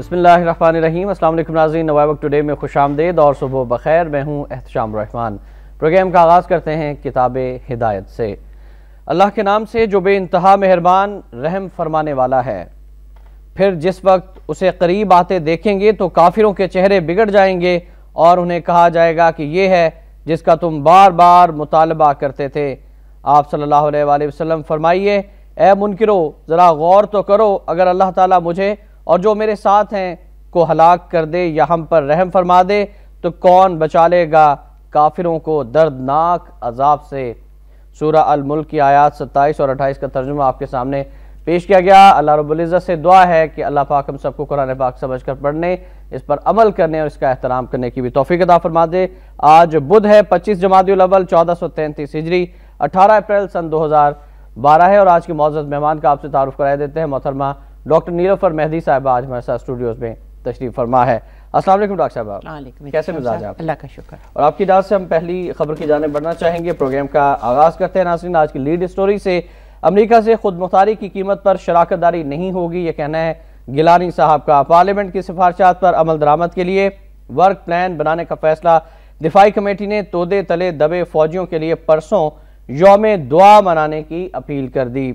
بسم اللہ الرحمن الرحیم۔ السلام علیکم ناظرین، نوائے وقت ٹوڈے میں خوش آمدید اور صبح بخیر۔ میں ہوں احتشام الرحمن۔ پروگرام کا آغاز کرتے ہیں کتاب ہدایت سے۔ اللہ کے نام سے جو بے انتہا مہربان رحم فرمانے والا ہے۔ پھر جس وقت اسے قریب آتے دیکھیں گے تو کافروں کے چہرے بگڑ جائیں گے اور انہیں کہا جائے گا کہ یہ ہے جس کا تم بار بار مطالبہ کرتے تھے۔ آپ صلی اللہ علیہ وآلہ وسلم فرمائیے، اے منکرو ذرا غور تو کرو، اگر اللہ تعالیٰ مجھے اور جو میرے ساتھ ہیں کو ہلاک کر دے یا ہم پر رحم فرما دے تو کون بچا لے گا کافروں کو دردناک عذاب سے۔ سورہ الملک کی آیات 27 اور 28 کا ترجمہ آپ کے سامنے پیش کیا گیا۔ اللہ رب العزت سے دعا ہے کہ اللہ پاک ہم سب کو قرآن پاک سمجھ کر پڑھنے، اس پر عمل کرنے اور اس کا احترام کرنے کی بھی توفیق عطا فرما دے۔ آج بدھ ہے 25 جمادی الاول 1433 ہجری 18 اپریل سن 2012 ہے اور آج کے معزز مہمان کا آپ سے تعارف کرائے دیتے ہیں۔ محترمہ ڈاکٹر نیلوفر مہدی صاحبہ آج ہمارے ساتھ اسٹوڈیوز میں تشریف فرما ہے۔ السلام علیکم ڈاکٹر صاحبہ، کیسے مزاج آپ؟ اللہ کا شکر۔ اور آپ کی اجازت سے ہم پہلی خبر کی جانب بڑھنا چاہیں گے، پروگرام کا آغاز کرتے ہیں ناظرین آج کی لیڈ اسٹوری سے۔ امریکہ سے خود مختاری کی قیمت پر شراکت داری نہیں ہوگی، یہ کہنا ہے گیلانی صاحب کا۔ پارلیمنٹ کی سفارشات پر عمل درآمد کے لیے ورک پلان بنانے کا فیصلہ۔ دفاعی کمیٹی نے تودے تلے دبے فوجیوں کے لیے پرسوں یوم دعا منانے کی اپیل کر دی۔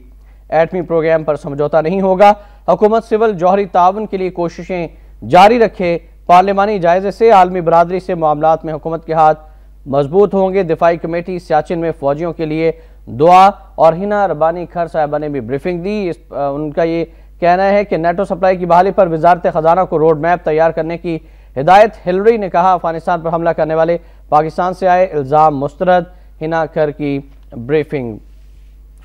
ایٹمی پروگرام پر سمجھوتا نہیں ہوگا، حکومت سول جوہری تعاون کے لیے کوششیں جاری رکھے۔ پارلیمانی جائزے سے عالمی برادری سے معاملات میں حکومت کے ہاتھ مضبوط ہوں گے۔ دفاعی کمیٹی سیاچن میں فوجیوں کے لیے دعا۔ اور ہنا ربانی کھر صاحبہ نے بھی بریفنگ دی۔ ان کا یہ کہنا ہے کہ نیٹو سپلائی کی بحالی پر وزارت خزانہ کو روڈ میپ تیار کرنے کی ہدایت۔ ہلری نے کہا افغانستان پر حملہ کرنے والے پاکستان سے آئے الزام مسترد۔ ہنا کھر کی بریفنگ۔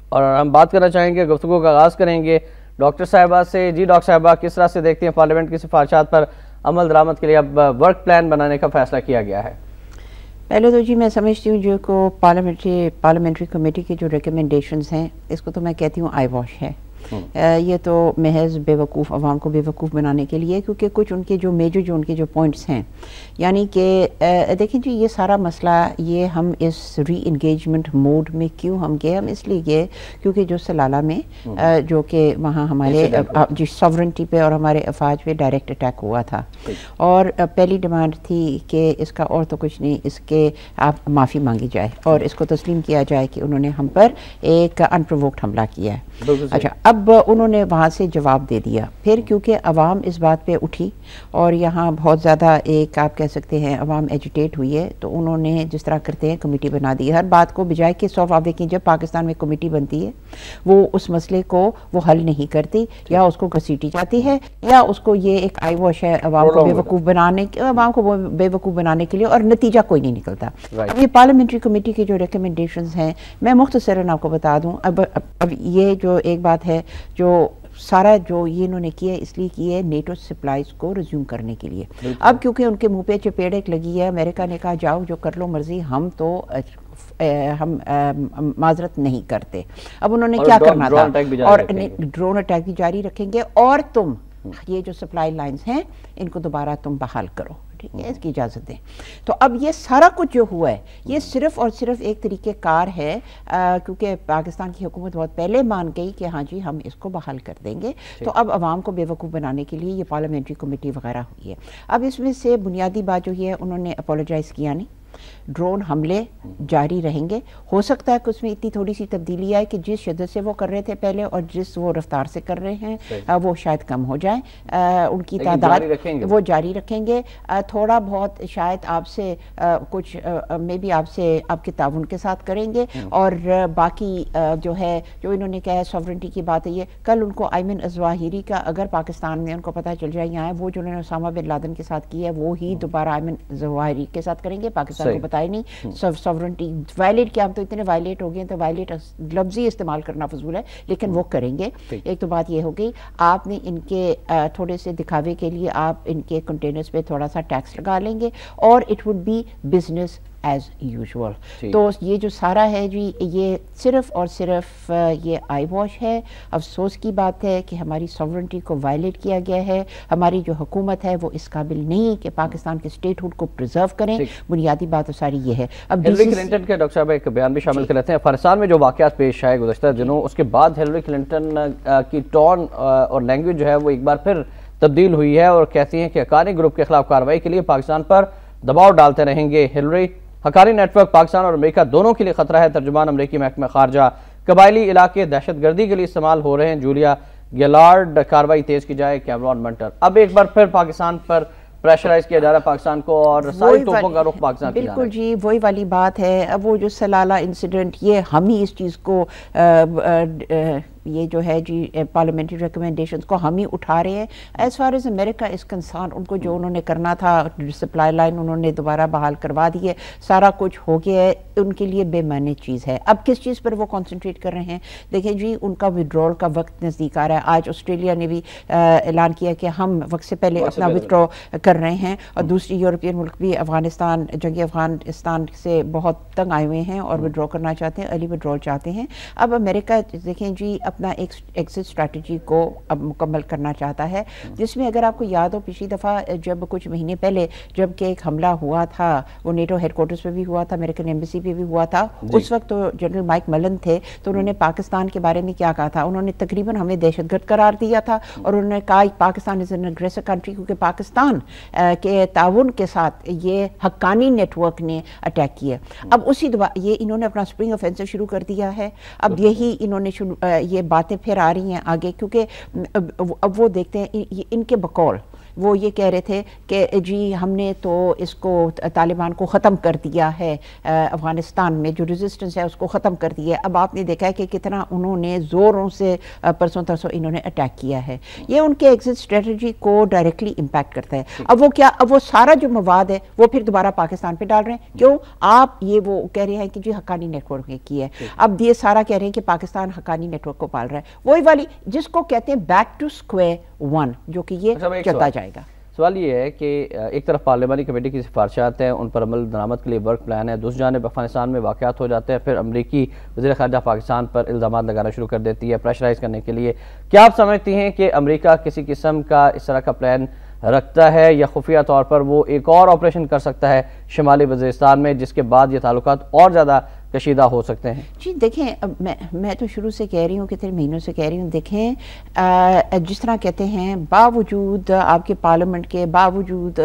اور ہم بات کرنا چاہیں گے، گفتگو کا آغاز کریں گے ڈاکٹر صاحبہ سے۔ جی ڈاکٹر صاحبہ، کس طرح سے دیکھتے ہیں پارلیمنٹ کی سفارشات پر عمل درآمد کے لیے اب ورک پلان بنانے کا فیصلہ کیا گیا ہے؟ پہلے تو جی میں سمجھتی ہوں جو کو پارلیمنٹری کمیٹی کے جو ریکمنڈیشنز ہیں، اس کو تو میں کہتی ہوں آئی واش ہے۔ یہ تو محض بے وقوف عوام کو بے وقوف بنانے کے لیے، کیونکہ کچھ ان کے جو میجر جو ان کے جو پوائنٹس ہیں، یعنی کہ دیکھیں جی یہ سارا مسئلہ یہ ہم اس ری انگیجمنٹ موڈ میں کیوں ہم گئے؟ ہم اس لیے گئے کیونکہ جو سلالہ میں جو کہ وہاں ہمارے جی ساورنٹی پہ اور ہمارے افواج پہ ڈائریکٹ اٹیک ہوا تھا، اور پہلی ڈیمانڈ تھی کہ اس کا اور تو کچھ نہیں، اس کے آپ معافی مانگی جائے اور اس کو تسلیم کیا جائے کہ انہوں نے ہم پر ایک انپرووکڈ حملہ کیا ہے۔ اچھا، اب انہوں نے وہاں سے جواب دے دیا، پھر کیونکہ عوام اس بات پہ اٹھی اور یہاں بہت زیادہ ایک آپ کہہ سکتے ہیں عوام ایجیٹیٹ ہوئی ہے، تو انہوں نے جس طرح کرتے ہیں کمیٹی بنا دی۔ ہر بات کو بجائے کہ آپ دیکھیں جب پاکستان میں کمیٹی بنتی ہے وہ اس مسئلے کو وہ حل نہیں کرتی، یا اس کو گھسیٹی جاتی ہے، یا اس کو یہ ایک آئی واش ہے عوام کو بے وقوف بنانے کے لیے، اور نتیجہ کوئی نہیں نکلتا۔ اب یہ پارلیمنٹری کمیٹی کی جو ریکمنڈیشنز ہیں، میں مختصراً آپ کو بتا دوں۔ اب یہ جو ایک بات ہے جو سارا جو یہ انہوں نے کیا ہے اس لیے کی ہے نیٹو سپلائز کو ریزیوم کرنے کے لیے۔ اب کیونکہ ان کے منہ پہ چپیڑ لگی ہے، امریکہ نے کہا جاؤ جو کر لو مرضی، ہم معذرت نہیں کرتے۔ اب انہوں نے کیا کرنا تھا، اور ڈرون اٹیک بھی جاری رکھیں گے، اور تم یہ جو سپلائی لائنز ہیں ان کو دوبارہ تم بحال کرو، ٹھیک ہے، اس کی اجازت دیں۔ تو اب یہ سارا کچھ جو ہوا ہے یہ صرف اور صرف ایک طریقہ کار ہے، کیونکہ پاکستان کی حکومت بہت پہلے مان گئی کہ ہاں جی ہم اس کو بحال کر دیں گے، تو اب عوام کو بے وقوف بنانے کے لیے یہ پارلیمنٹری کمیٹی وغیرہ ہوئی ہے۔ اب اس میں سے بنیادی بات جو ہے انہوں نے اپولوجائز کیا نہیں، ڈرون حملے جاری رہیں گے۔ ہو سکتا ہے کہ اس میں اتنی تھوڑی سی تبدیلی آئے کہ جس شدت سے وہ کر رہے تھے پہلے اور جس وہ رفتار سے کر رہے ہیں وہ شاید کم ہو جائیں، ان کی تعداد وہ جاری رکھیں گے۔ تھوڑا بہت شاید آپ سے کچھ میں بھی آپ کے تعاون کے ساتھ کریں گے، اور باقی جو ہے جو انہوں نے کہا ہے ساورنٹی کی بات ہے، یہ کل ان کو ایمن الظواہری کا اگر پاکستان میں ان کو پتہ چل جائے یہاں وہ جو انہوں نے اسامہ بن لادن کے ساتھ کیا ہے وہ ہی دوبارہ ایمن الظواہری کے ساتھ کریں گے، پاکستان کو بتائے نہیں۔ ساورنٹی وائلیٹ کیا، ہم تو اتنے وائلیٹ ہو گئے ہیں تو وائلیٹ لفظ ہی استعمال کرنا فضول ہے، لیکن وہ کریں گے۔ ایک تو بات یہ ہوگی، آپ نے ان کے تھوڑے سے دکھاوے کے لیے آپ ان کے کنٹینرز پہ تھوڑا سا ٹیکس لگا لیں گے، اور it would be business as usual. تو یہ جو سارا ہے جی یہ صرف اور صرف یہ آئی واش ہے۔ افسوس کی بات ہے کہ ہماری ساورنٹی کو وائلیٹ کیا گیا ہے، ہماری جو حکومت ہے وہ اس قابل نہیں کہ پاکستان کے اسٹیٹ ہوڈ کو پرزرو کریں۔ بنیادی بات تو ساری یہ ہے۔ اب ہلری کلنٹن کے ڈاکٹر صاحب ایک بیان بھی شامل کر لیتے ہیں۔ افغانستان میں جو واقعات پیش آئے گزشتہ دنوں، اس کے بعد ہلری کلنٹن کی ٹون اور لینگویج جو ہے وہ ایک بار پھر تبدیل ہوئی ہے اور کہتی ہیں کہ حقانی گروپ کے خلاف کارروائی کے لیے پاکستان پر دباؤ ڈالتے رہیں گے Hillary. Haqqani network Pakistan اور امریکہ دونوں کے لیے خطرہ ہے۔ ترجمان امریکی محکمہ خارجہ، قبائلی علاقے دہشت گردی کے لیے استعمال ہو رہے ہیں، جولیا گیلارڈ۔ کارروائی تیز کی جائے، کیمرون منٹر۔ اب ایک بار پھر پاکستان پر پریشرائز کیا جا رہا ہے پاکستان کو، اور ساری توپوں کا رخ پاکستان کی جانب۔ بالکل جی، وہی والی بات ہے۔ اب وہ جو سلالہ انسیڈنٹ، یہ ہم ہی اس چیز کو یہ جو ہے جی پارلیمنٹری ریکمنڈیشنز کو ہم ہی اٹھا رہے ہیں۔ ایز فار ایز امریکہ اس کنسرن، ان کو جو انہوں نے کرنا تھا، سپلائی لائن انہوں نے دوبارہ بحال کروا دی ہے، سارا کچھ ہو گیا ہے، ان کے لیے بے معنی چیز ہے۔ اب کس چیز پر وہ کنسنٹریٹ کر رہے ہیں؟ دیکھیں جی، ان کا وڈرول کا وقت نزدیک آ رہا ہے۔ آج آسٹریلیا نے بھی اعلان کیا کہ ہم وقت سے پہلے اپنا وڈرو کر رہے ہیں، اور دوسری یورپین ملک بھی افغانستان، جنگی افغانستان سے بہت تنگ آئے ہوئے ہیں اور وڈرو کرنا چاہتے ہیں، ارلی وڈرول چاہتے ہیں۔ اب امریکہ دیکھیں جی اپنا ایک ایگزٹ اسٹریٹجی کو اب مکمل کرنا چاہتا ہے، جس میں اگر آپ کو یاد ہو پچھلی دفعہ جب کچھ مہینے پہلے جب کہ ایک حملہ ہوا تھا، وہ نیٹو ہیڈ کوارٹرز پہ بھی ہوا تھا، امریکن ایمبیسی پہ بھی ہوا تھا، اس وقت تو جنرل مائک ملن تھے، تو انہوں نے پاکستان کے بارے میں کیا کہا تھا؟ انہوں نے تقریباً ہمیں دہشت گرد قرار دیا تھا، اور انہوں نے کہا Pakistan is an aggressor country, کیونکہ پاکستان کے تعاون کے ساتھ یہ حقانی نیٹ ورک نے اٹیک کیا۔ اب اسی یہ انہوں نے اپنا سپرنگ آفینسو شروع کر دیا ہے۔ اب یہی انہوں نے یہ باتیں پھر آ رہی ہیں آگے، کیونکہ اب وہ دیکھتے ہیں ان کے بقول وہ یہ کہہ رہے تھے کہ جی ہم نے تو اس کو طالبان کو ختم کر دیا ہے، افغانستان میں جو ریزسٹنس ہے اس کو ختم کر دیا ہے۔ اب آپ نے دیکھا ہے کہ کتنا انہوں نے زوروں سے پرسوں ترسوں انہوں نے اٹیک کیا ہے۔ یہ ان کے ایگزٹ اسٹریٹجی کو ڈائریکٹلی امپیکٹ کرتا ہے۔ اب وہ سارا جو مواد ہے وہ پھر دوبارہ پاکستان پہ ڈال رہے ہیں۔ کیوں؟ آپ یہ وہ کہہ رہے ہیں کہ جی حقانی نیٹ ورک نے کی ہے، اب یہ سارا کہہ رہے ہیں کہ پاکستان حقانی نیٹ ورک کو پال رہا ہے، وہی والی جس کو کہتے ہیں بیک ٹو اسکوائر ون، جو کہ یہ چلتا جائے گا۔ سوال یہ ہے کہ ایک طرف پارلیمانی کمیٹی کی سفارشات ہیں، ان پر عمل درآمد کے لیے ورک پلان ہے، دوسری جانب افغانستان میں واقعات ہو جاتے ہیں، پھر امریکی وزیر خارجہ پاکستان پر الزامات لگانا شروع کر دیتی ہے پریشرائز کرنے کے لیے۔ کیا آپ سمجھتی ہیں کہ امریکہ کسی قسم کا اس طرح کا پلان رکھتا ہے، یا خفیہ طور پر وہ ایک اور آپریشن کر سکتا ہے شمالی وزیرستان میں، جس کے بعد یہ تعلقات اور زیادہ کشیدہ ہو سکتے ہیں؟ جی دیکھیں، میں تو شروع سے کہہ رہی ہوں، کتنے مہینوں سے کہہ رہی ہوں، دیکھیں جس طرح کہتے ہیں باوجود آپ کے پارلیمنٹ کے، باوجود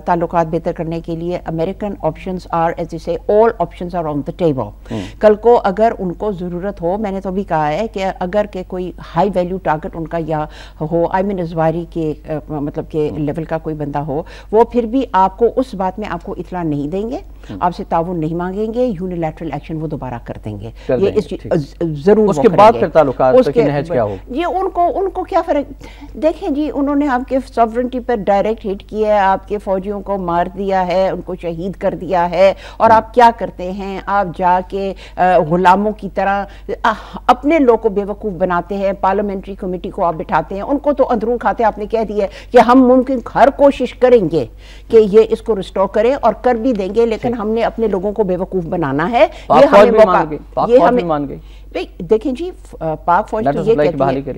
تعلقات بہتر کرنے کے لیے، American options are as you سے all options are on the table. کل کو اگر ان کو ضرورت ہو، میں نے تو ابھی کہا ہے کہ اگر کہ کوئی ہائی ویلیو ٹارگٹ ان کا یا ہو، ایمن ازواری کے مطلب کہ لیول کا کوئی بندہ ہو، وہ پھر بھی آپ کو اس بات میں آپ کو اطلاع نہیں دیں گے، آپ سے تعاون نہیں مانگیں گے، یونیلیٹرل ایکشن وہ دوبارہ کر دیں گے، یہ ضرور اس کے بعد پھر تعلقات کی نہج کیا ہو؟ یہ ان کو کیا فرق؟ دیکھیں جی، انہوں نے آپ کے سوورنٹی پر ڈائریکٹ ہٹ کیا ہے، آپ کے فوجیوں کو مار دیا ہے، ان کو شہید کر دیا ہے، اور آپ کیا کرتے ہیں؟ آپ جا کے غلاموں کی طرح اپنے لوگ کو بے وقوف بناتے ہیں، پارلیمنٹری کمیٹی کو آپ بٹھاتے ہیں، ان کو تو اندرون کھاتے آپ نے کہہ دیا ہے کہ ہم ممکن ہر کوشش کریں گے کہ یہ اس کو ریسٹور کریں، اور کر بھی دیں گے، لیکن ہم نے اپنے لوگوں کو بے وقوف بنانا ہے۔ یہ ہمیں مان گئی۔ دیکھیں جی، پاک فوج تو یہ کہتی ہے،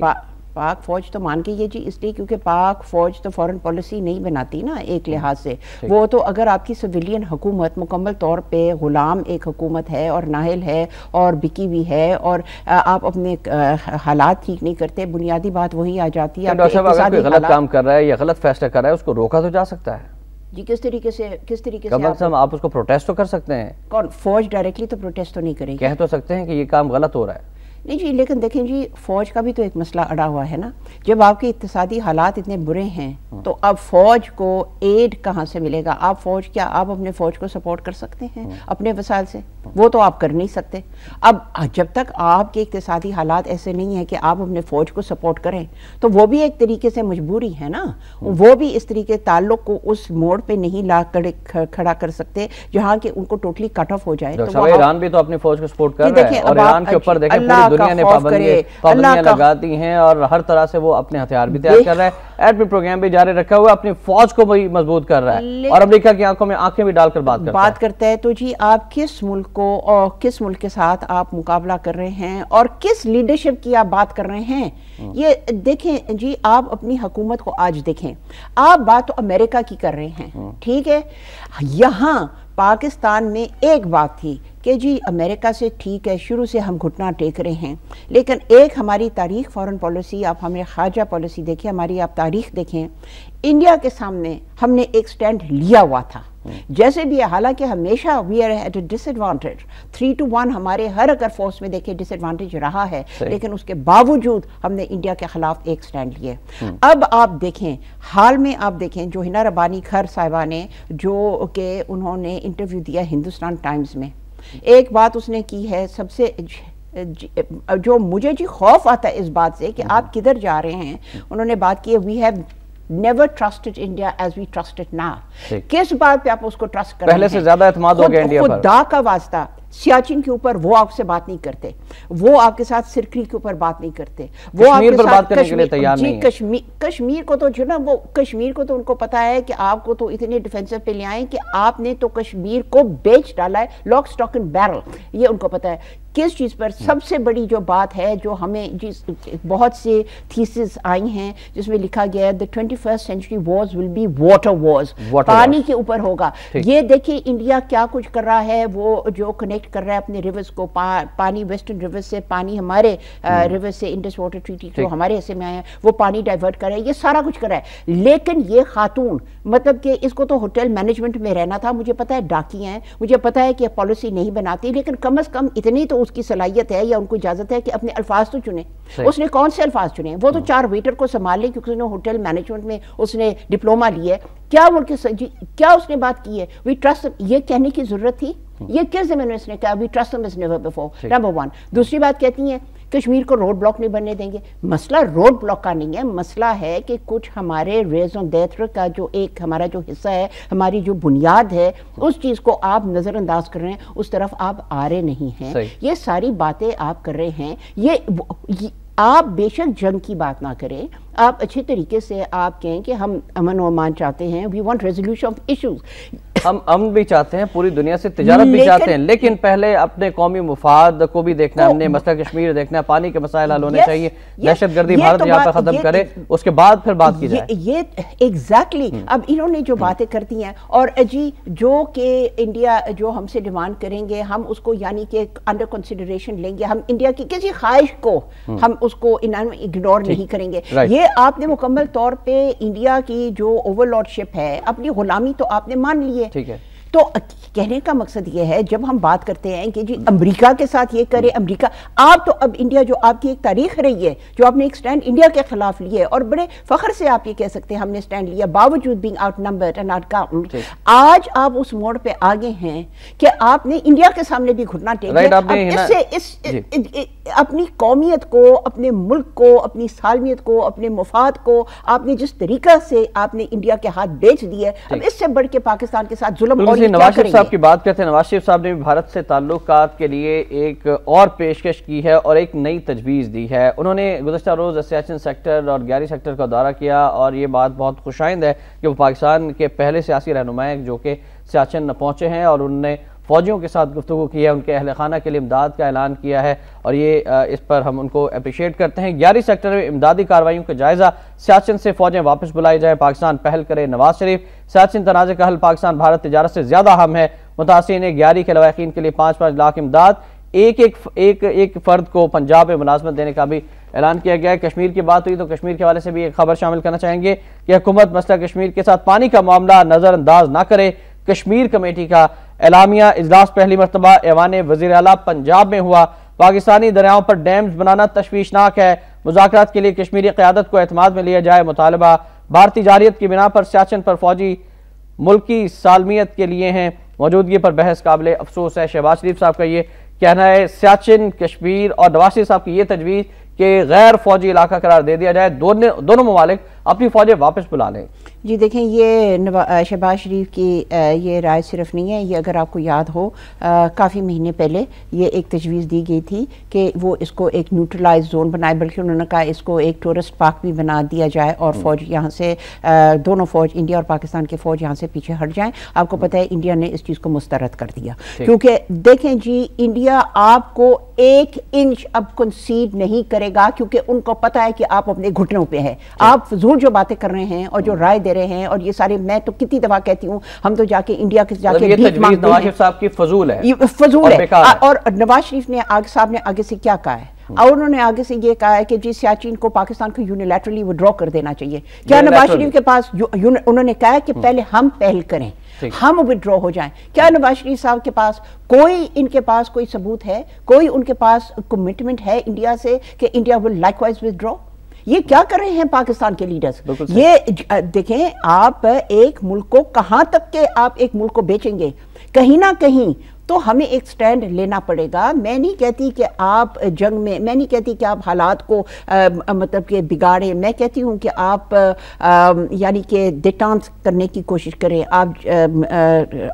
پاک فوج تو مان کے یہ جی اس لیے کیونکہ پاک فوج تو فورن پالیسی نہیں بناتی نا ایک لحاظ سے، وہ تو اگر آپ کی سویلین حکومت مکمل طور پہ غلام ایک حکومت ہے اور نااہل ہے اور بکی بھی ہے، اور آپ اپنے حالات ٹھیک نہیں کرتے، بنیادی بات وہی آ جاتی ہے۔ ڈاکٹر صاحب، اگر کوئی غلط کام کر رہا ہے یا غلط فیصلہ کر رہا ہے، اس کو روکا تو جا سکتا ہے جی، کس طریقے سے کم از کم آپ اس کو پروٹیسٹ تو کر سکتے ہیں۔ کون؟ فوج ڈائریکٹلی تو پروٹیسٹ تو نہیں کرے گی، کہہ تو سکتے ہیں کہ یہ کام غلط ہو رہا ہے۔ نہیں جی، لیکن دیکھیں جی، فوج کا بھی تو ایک مسئلہ اڑا ہوا ہے نا، جب آپ کے اقتصادی حالات اتنے برے ہیں تو اب فوج کو ایڈ کہاں سے ملے گا؟ آپ فوج کیا آپ اپنے فوج کو سپورٹ کر سکتے ہیں اپنے وسائل سے؟ وہ تو آپ کر نہیں سکتے۔ اب جب تک آپ کے اقتصادی حالات ایسے نہیں ہیں کہ آپ اپنے فوج کو سپورٹ کریں، تو وہ بھی ایک طریقے سے مجبوری ہے نا، وہ بھی اس طریقے تعلق کو اس موڑ پہ نہیں لا کھڑا کر سکتے جہاں کہ ان کو ٹوٹلی کٹ آف ہو جائے۔ تو ایران بھی تو اپنی فوج کو سپورٹ کر رہا ہے، اور ایران کے اوپر دیکھیں پوری دنیا نے پابندیاں لگاتی ہیں، اور ہر طرح سے وہ اپنے ہتھیار بھی تیار کر رہا ہے، ایٹمی پروگرام بھی جاری رکھا ہوا ہے، اپنی فوج کو بھی مضبوط کر رہا ہے، اور امریکہ کی آنکھوں میں آنکھیں بھی ڈال کر بات کرتا ہے۔ تو جی آپ کس ملک کو اور کس ملک کے ساتھ آپ مقابلہ کر رہے ہیں، اور کس لیڈرشپ کی آپ بات کر رہے ہیں؟ یہ دیکھیں جی، آپ اپنی حکومت کو آج دیکھیں، آپ بات تو امریکہ کی کر رہے ہیں، ٹھیک ہے؟ یہاں پاکستان میں ایک بات تھی کہ جی امریکہ سے ٹھیک ہے شروع سے ہم گھٹنا ٹیک رہے ہیں، لیکن ایک ہماری تاریخ فورن پالیسی، آپ ہمیں خارجہ پالیسی دیکھیں، ہماری آپ تاریخ دیکھیں، انڈیا کے سامنے ہم نے ایک سٹینڈ لیا ہوا تھا جیسے بھی ہے، حالانکہ ہمیشہ we are at a disadvantage, 3-1 ہمارے ہر اگر فورس میں دیکھیں ڈس ایڈوانٹیج رہا ہے، لیکن اس کے باوجود ہم نے انڈیا کے خلاف ایک سٹینڈ لیے۔ اب آپ دیکھیں حال میں، آپ دیکھیں جو ہنا ربانی کھر صاحبہ نے جو کہ انہوں نے انٹرویو دیا ہندوستان ٹائمز میں، ایک بات اس نے کی ہے سب سے جو مجھے جی خوف آتا ہے اس بات سے کہ آپ کدھر جا رہے ہیں، انہوں نے بات کی ہے we have never trusted India as we trust it now۔ کس بات پہ آپ اس کو ٹرسٹ کر رہے ہیں؟ پہلے سے زیادہ اعتماد ہو گیا انڈیا پر۔ خدا کا واسطہ سیاچن کے اوپر وہ آپ سے بات نہیں کرتے، وہ آپ کے ساتھ سرکری کے اوپر بات نہیں کرتے، وہ آپ کے ساتھ کشمیر کو تو جو نا وہ کشمیر کو تو ان کو پتا ہے کہ آپ کو تو اتنے ڈیفینسو پہ لے آئیں کہ آپ نے تو کشمیر کو بیچ ڈالا ہے لاک سٹاک اینڈ بیرل، یہ ان کو پتا ہے۔ کس چیز پر سب سے بڑی جو بات ہے جو ہمیں بہت سے تھیسز آئی ہیں جس میں لکھا گیا ہے the 21st century wars will be water wars، پانی کے اوپر ہوگا۔ یہ دیکھیں انڈیا کیا کچھ کر رہا ہے، وہ جو کنیکٹ کر رہا ہے اپنے ریورز کو، پانی ویسٹرن ریورز سے، پانی ہمارے ریورز سے انڈس واٹر ٹریٹی جو ہمارے حصے میں آئے ہیں وہ پانی ڈائیورٹ کر رہا ہے، یہ سارا کچھ کر رہا ہے۔ لیکن یہ خاتون مطلب کہ اس کو تو ہوٹل مینجمنٹ میں رہنا تھا، مجھے پتا ہے ڈاکی ہیں، مجھے پتا ہے کہ پالیسی نہیں بناتی، لیکن کم از کم اتنی تو اس کی صلاحیت ہے یا ان کو اجازت ہے کہ اپنے الفاظ تو چنے۔ اس نے کون سے الفاظ چنے؟ وہ تو 4 ویٹر کو سنبھال لے کیونکہ اس نے ہوٹل مینجمنٹ میں اس نے ڈپلوما لیا ہے۔ کیا اس نے بات کی ہے وی ٹرسٹ، یہ کہنے کی ضرورت تھی؟ یہ کس زمانے میں اس نے کہا we trust them as never before، number 1۔ دوسری بات کہتی ہیں کشمیر کو روڈ بلاک نہیں بننے دیں گے۔ مسئلہ روڈ بلاک کا نہیں ہے، مسئلہ ہے کہ کچھ ہمارے ریزوں دیتر کا جو ایک ہمارا جو حصہ ہے، ہماری جو بنیاد ہے، اس چیز کو آپ نظر انداز کر رہے ہیں، اس طرف آپ آ رہے نہیں ہیں۔ یہ ساری باتیں آپ کر رہے ہیں، یہ آپ بے شک جنگ کی بات نہ کریں، آپ اچھے طریقے سے آپ کہیں کہ ہم امن و امان چاہتے ہیں، we want resolution of issues, ہم امن بھی چاہتے ہیں، پوری دنیا سے تجارت بھی چاہتے ہیں، لیکن پہلے اپنے قومی مفاد کو بھی دیکھنا ہے، ہم نے مسئلہ کشمیر دیکھنا ہے، پانی کے مسائل حل ہونے چاہیے، دہشت گردی بھارت یہاں پر ختم کرے، اس کے بعد پھر بات کی جائے۔ یہ ایگزیکٹلی اب انہوں نے جو باتیں کرتی ہیں، اور جی جو کہ انڈیا جو ہم سے ڈیمانڈ کریں گے ہم اس کو یعنی کہ انڈر کنسیڈریشن لیں گے، ہم انڈیا کی کسی خواہش کو ہم اس کو اگنور نہیں کریں گے۔ یہ آپ نے مکمل طور پہ انڈیا کی جو اوور لارڈ شپ ہے، اپنی غلامی تو آپ نے مان لی ہے۔ تو کہنے کا مقصد یہ ہے جب ہم بات کرتے ہیں کہ جی امریکہ کے ساتھ یہ کرے، امریکہ آپ تو اب انڈیا جو آپ کی ایک تاریخ رہی ہے، جو آپ نے ایک سٹینڈ انڈیا کے خلاف لیے اور بڑے فخر سے آپ یہ کہہ سکتے ہیں ہم نے سٹینڈ لیا باوجود being out numbered and out counted, آج آپ اس موڑ پہ آگے ہیں کہ آپ نے انڈیا کے سامنے بھی گھٹنا ٹیک لیا۔ اب اس سے اپنی قومیت کو، اپنے ملک کو، اپنی سالمیت کو، اپنے مفاد کو آپ نے جس طریقہ سے آپ نے انڈیا کے ہاتھ بیچ دیے، اب اس سے بڑھ کے پاکستان کے ساتھ ظلم اور نواز شریف صاحب کی بات کرتے ہیں۔ نواز شریف صاحب نے بھی بھارت سے تعلقات کے لیے ایک اور پیشکش کی ہے اور ایک نئی تجویز دی ہے۔ انہوں نے گزشتہ روز سیاچن سیکٹر اور گیاری سیکٹر کا دورہ کیا اور یہ بات بہت خوشائند ہے کہ وہ پاکستان کے پہلے سیاسی رہنما ہیں جو کہ سیاچن پہنچے ہیں اور انہوں نے فوجیوں کے ساتھ گفتگو کی ہے، ان کے اہل خانہ کے لیے امداد کا اعلان کیا ہے اور یہ اس پر ہم ان کو اپریشیٹ کرتے ہیں۔ گیاری سیکٹر میں امدادی کارروائیوں کا جائزہ، سیاچن سے فوجیں واپس بلائی جائیں، پاکستان پہل کرے، نواز شریف۔ سیاچن تنازع کا حل پاکستان بھارت تجارت سے زیادہ اہم ہے، متاثرین گیاری کے لواحقین کے لیے 5-5 لاکھ امداد، ایک فرد کو پنجاب میں ملازمت دینے کا بھی اعلان کیا گیا ہے۔ کشمیر کی بات ہوئی تو کشمیر کے حوالے سے بھی ایک خبر شامل کرنا چاہیں گے کہ حکومت مسئلہ کشمیر کے ساتھ پانی کا معاملہ نظر انداز نہ کرے۔ کشمیر کمیٹی کا اعلامیہ اجلاس پہلی مرتبہ ایوان وزیر اعلیٰ پنجاب میں ہوا۔ پاکستانی دریاؤں پر ڈیمز بنانا تشویشناک ہے، مذاکرات کے لیے کشمیری قیادت کو اعتماد میں لیا جائے، مطالبہ بھارتی جارحیت کی بنا پر سیاچن پر فوجی ملکی سالمیت کے لیے ہیں، موجودگی پر بحث قابل افسوس ہے۔ شہباز شریف صاحب کا یہ کہنا ہے سیاچن کشمیر اور نواز شریف صاحب کی یہ تجویز کہ غیر فوجی علاقہ قرار دے دیا جائے، دونوں ممالک اپنی فوجیں واپس بلا لیں۔ جی دیکھیں یہ شہباز شریف کی یہ رائے صرف نہیں ہے، یہ اگر آپ کو یاد ہو کافی مہینے پہلے یہ ایک تجویز دی گئی تھی کہ وہ اس کو ایک نیوٹرلائز زون بنائے، بلکہ انہوں نے کہا اس کو ایک ٹورسٹ پارک بھی بنا دیا جائے اور فوج یہاں سے دونوں فوج انڈیا اور پاکستان کے فوج یہاں سے پیچھے ہٹ جائیں۔ آپ کو پتہ ہے انڈیا نے اس چیز کو مسترد کر دیا، کیونکہ دیکھیں جی انڈیا آپ کو 1 انچ اب کنسیڈ نہیں کرے گا، کیونکہ ان کو پتہ ہے کہ آپ اپنے گھٹنوں پہ ہے، آپ فضول جو باتیں کر رہے ہیں اور جو رائے دے دے رہے ہیں اور یہ سارے, میں تو کتنی دفعہ کہتی ہوں ہم تو جا کے انڈیا کے جا کے یہ تجویز نواز شریف صاحب کی فضول ہے اور نواز شریف نے صاحب نے آگے سے کیا کہا ہے, اور انہوں نے آگے سے یہ کہا ہے کہ جی سیاچین کو پاکستان کو یونیلیٹرلی وڈرا کر دینا چاہیے. کیا نواز شریف کے پاس, انہوں نے کہا ہے کہ پہلے ہم پہل کریں, ہم وڈرا ہو جائیں. کیا نواز شریف صاحب کے پاس ان کے پاس کوئی ثبوت ہے, کوئی ان کے پاس کمٹمنٹ ہے انڈیا سے کہ India will like wise Vadra? یہ کیا کر رہے ہیں پاکستان کے لیڈرز؟ یہ دیکھیں, آپ ایک ملک کو کہاں تک کہ آپ ایک ملک کو بیچیں گے, کہیں نہ کہیں تو ہمیں ایک سٹینڈ لینا پڑے گا. میں نہیں کہتی کہ آپ جنگ میں, میں نہیں کہتی کہ آپ حالات کو مطلب کہ بگاڑیں, میں کہتی ہوں کہ آپ یعنی کہ ڈیٹانس کرنے کی کوشش کریں. آپ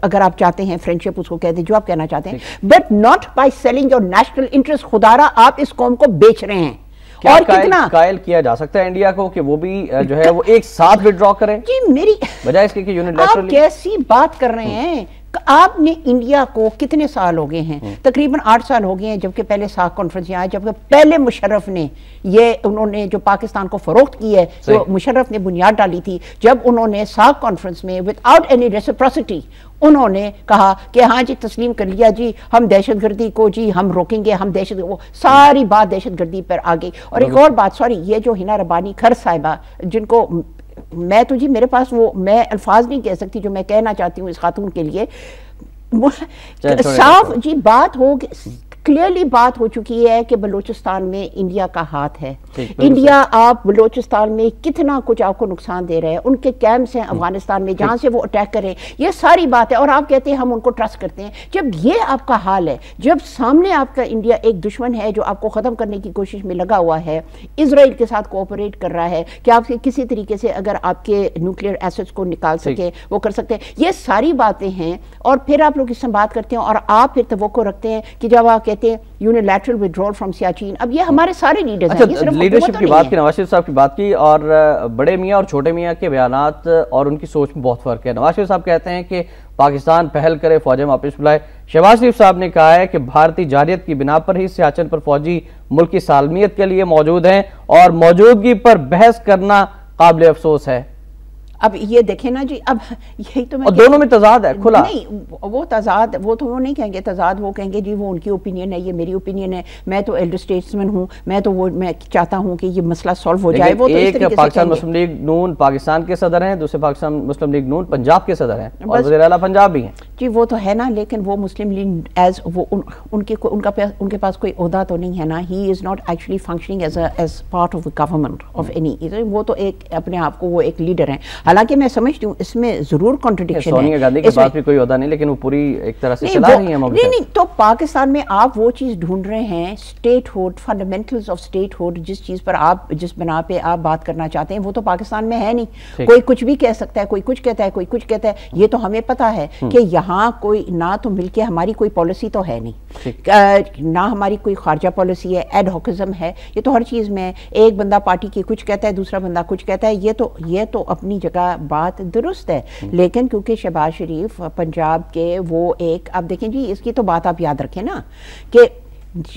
اگر آپ چاہتے ہیں فرینڈشپ, اس کو کہہ دیں جو آپ کہنا چاہتے ہیں, but not by selling your national interest. خدارا آپ اس قوم کو بیچ رہے ہیں. اور کتنا قائل کیا جا سکتا ہے انڈیا کو کہ وہ بھی جو ہے وہ ایک ساتھ وڈرا کرے جی میری بجائے اس کے کہ یونیلیٹرلی؟ آپ کیسی بات کر رہے ہیں؟ آپ نے انڈیا کو کتنے سال ہو گئے ہیں, تقریباً 8 سال ہو گئے ہیں, جبکہ پہلے ساک کانفرنس یہاں ہے, جبکہ پہلے مشرف نے یہ انہوں نے جو پاکستان کو فروخت کی ہے, جو مشرف نے بنیاد ڈالی تھی, جب انہوں نے ساک کانفرنس میں وداؤٹ اینی ریسپروسٹی انہوں نے کہا کہ ہاں جی تسلیم کر لیا جی, ہم دہشت گردی کو جی ہم روکیں گے, ہم دہشت, وہ ساری بات دہشت گردی پر آ گئی. اور ایک اور بات, سوری, یہ جو ہنا ربانی کھر صاحبہ, جن کو میں تو جی میرے پاس وہ میں الفاظ نہیں کہہ سکتی جو میں کہنا چاہتی ہوں اس خاتون کے لیے, صاف جی بات ہو, کلیئرلی بات ہو چکی ہے کہ بلوچستان میں انڈیا کا ہاتھ ہے. انڈیا آپ بلوچستان میں کتنا کچھ آپ کو نقصان دے رہے ہیں, ان کے کیمپس ہیں افغانستان میں جہاں سے وہ اٹیک کریں, یہ ساری بات ہے. اور آپ کہتے ہیں ہم ان کو ٹرسٹ کرتے ہیں. جب یہ آپ کا حال ہے, جب سامنے آپ کا انڈیا ایک دشمن ہے جو آپ کو ختم کرنے کی کوشش میں لگا ہوا ہے, اسرائیل کے ساتھ کوآپریٹ کر رہا ہے کہ آپ کسی طریقے سے اگر آپ کے نیوکلیئر ایسٹس کو نکال سکے وہ کر سکتے ہیں, یہ ساری باتیں ہیں. اور پھر آپ لوگ اس سے بات کرتے ہیں اور آپ پھر توقع رکھتے ہیں کہ جب آپ کہتے ہیں یونیلیٹرل withdrawal from سیاچین. اب یہ ہمارے سارے لیڈرز ہیں, یہ صرف لیڈرشپ کی بات کی, نواز شریف صاحب کی بات کی, اور بڑے میاں اور چھوٹے میاں کے بیانات اور ان کی سوچ میں بہت فرق ہے. نواز شریف صاحب کہتے ہیں کہ پاکستان پہل کرے, فوجیں واپس بلائے. شہباز شریف صاحب نے کہا ہے کہ بھارتی جارحیت کی بنا پر ہی سیاچن پر فوجی ملک کی سالمیت کے لیے موجود ہیں اور موجودگی پر بحث کرنا قابل افسوس ہے. اب یہ دیکھیں نا جی, اب یہی تو میں دونوں میں تضاد ہے کھلا. نہیں وہ تضاد, وہ تو وہ نہیں کہیں گے تضاد, وہ کہیں گے جی وہ ان کی اوپینین ہے, یہ میری اوپینین ہے, میں تو ایلڈر اسٹیٹسمین ہوں, میں تو وہ میں چاہتا ہوں کہ یہ مسئلہ سالو ہو جائے. وہ تو ایک پاکستان مسلم لیگ نون پاکستان کے صدر ہیں, دوسرے پاکستان مسلم لیگ نون پنجاب کے صدر ہیں, اور وزیر اعلیٰ پنجاب بھی ہیں. جی وہ تو ہے نا, لیکن وہ مسلم لیگ ایز وہ ان کے پاس کوئی عہدہ تو نہیں ہے نا. He is not actually functioning as part of the government of any, وہ تو ایک اپنے آپ کو وہ ایک لیڈر ہیں. حالانکہ میں سمجھتی ہوں اس میں ضرور کنٹرڈکشن ہے. سونیا گاندھی کے پاس بھی کوئی عہدہ نہیں, لیکن وہ پوری ایک طرح سے چلا رہی ہیں مملکت. نہیں تو پاکستان میں آپ وہ چیز ڈھونڈ رہے ہیں, statehood, fundamentals of statehood, جس چیز پر آپ جس بنا پہ آپ بات کرنا چاہتے ہیں وہ تو پاکستان میں ہے نہیں. کوئی کچھ بھی کہہ سکتا ہے, کوئی کچھ کہتا ہے, کوئی کچھ کہتا ہے. یہ تو ہمیں پتا ہے کہ یہاں کوئی نہ تو مل کے ہماری کوئی پالیسی تو ہے نہیں, نہ ہماری کوئی خارجہ پالیسی ہے, ایڈ ہاکزم ہے. یہ تو ہر چیز میں ایک بندہ پارٹی کی کچھ کہتا ہے, دوسرا بندہ کچھ کہتا ہے. یہ تو اپنی جگہ بات درست ہے, لیکن کیونکہ شہباز شریف پنجاب کے وہ ایک, آپ دیکھیں جی اس کی تو بات آپ یاد رکھیں نا کہ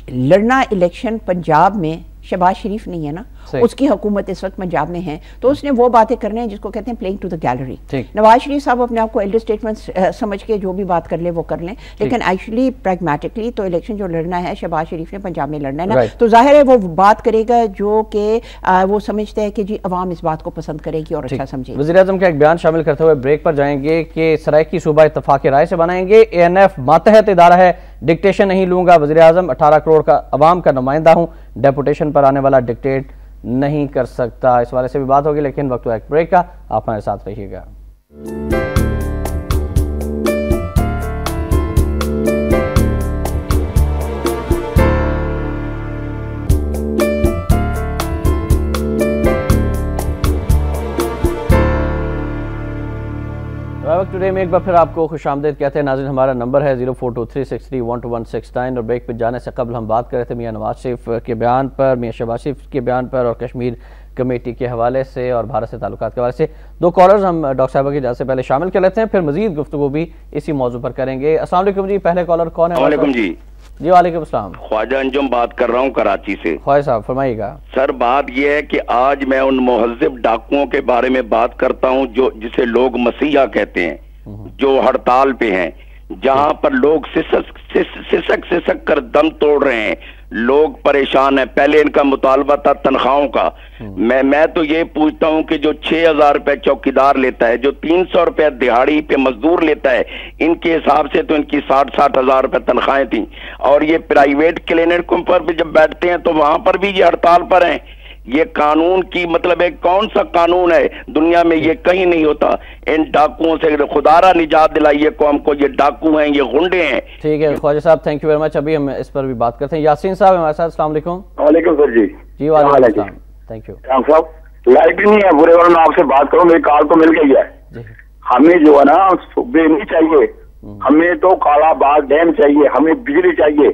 لڑنا الیکشن پنجاب میں شہباز شریف نہیں ہے نا, اس کی حکومت اس وقت پنجاب میں ہے, تو اس نے وہ باتیں کرنے ہیں جس کو کہتے ہیں playing to the gallery. Nawaz Sharif صاحب اپنے آپ کو ایلڈر اسٹیٹمنٹ سمجھ کے جو بھی بات کر لے وہ کر لیں, لیکن ایکچولی پریگمیٹکلی تو الیکشن جو لڑنا ہے شہباز شریف نے پنجاب میں لڑنا ہے نا, تو ظاہر ہے وہ بات کرے گا جو کہ وہ سمجھتے ہیں کہ جی عوام اس بات کو پسند کرے گی اور اچھا سمجھے. وزیر اعظم کا ایک بیان شامل کرتے ہوئے بریک پر جائیں گے کہ سرائیکی صوبہ اتفاق رائے سے بنائیں گے, ANF ماتحت ادارہ ہے, ڈکٹیشن نہیں لوں گا, وزیر اعظم 18 کروڑ کا عوام کا نمائندہ ہوں, ڈیپوٹیشن پر آنے والا ڈکٹیٹ نہیں کر سکتا. اس والے سے بھی بات ہوگی, لیکن وقت ایک بریک کا, آپ ہمارے ساتھ رہیے گا. ٹوڈے میں ایک بار پھر آپ کو خوش آمدید کہتے ہیں. ناظرین ہمارا نمبر ہے 0423631269, اور بریک پہ جانے سے قبل ہم بات کر رہے تھے میاں نواز شریف کے بیان پر, میاں شہباز شریف کے بیان پر, اور کشمیر کمیٹی کے حوالے سے اور بھارت سے تعلقات کے حوالے سے. 2 کالرز ہم ڈاکٹر صاحبہ کی اجازت سے پہلے شامل کر لیتے ہیں, پھر مزید گفتگو بھی اسی موضوع پر کریں گے. السلام علیکم جی, پہلے کالر کون ہے؟ وعلیکم جی. جی وعلیکم السلام. خواجہ انجم بات کر رہا ہوں کراچی سے. خواجہ صاحب فرمائیے گا. سر بات یہ ہے کہ آج میں ان مہذب ڈاکوؤں کے بارے میں بات کرتا ہوں جو جسے لوگ مسیحا کہتے ہیں, جو ہڑتال پہ ہیں, جہاں پر لوگ سسک کر دم توڑ رہے ہیں, لوگ پریشان ہیں. پہلے ان کا مطالبہ تھا تنخواہوں کا. میں تو یہ پوچھتا ہوں کہ جو 6,000 روپے چوکیدار لیتا ہے, جو 300 روپے دہاڑی پہ مزدور لیتا ہے, ان کے حساب سے تو ان کی 60,000 روپے تنخواہیں تھیں. اور یہ پرائیویٹ کلینکوں پر بھی جب بیٹھتے ہیں تو وہاں پر بھی یہ ہڑتال پر ہیں. یہ قانون کی مطلب ہے, کون سا قانون ہے دنیا میں, یہ کہیں نہیں ہوتا. ان ڈاکوؤں سے خدا را نجات دلائیے قوم کو, یہ ڈاکو ہیں, یہ غنڈے ہیں. ٹھیک ہے خواجہ صاحب, تھینک یو ویری مچ. ابھی ہم اس پر بھی بات کرتے ہیں. یاسین صاحب ہمارے ساتھ. السلام علیکم. وعلیکم سر. جی جی وعلیکم السلام. تھینک یو صاحب. لائٹ نہیں ہے برے والوں, میں آپ سے بات کروں, میری کال تو مل گئی ہے. ہمیں جو ہے نا صبح نہیں چاہیے, ہمیں تو کالا باغ ڈیم چاہیے, ہمیں بجلی چاہیے.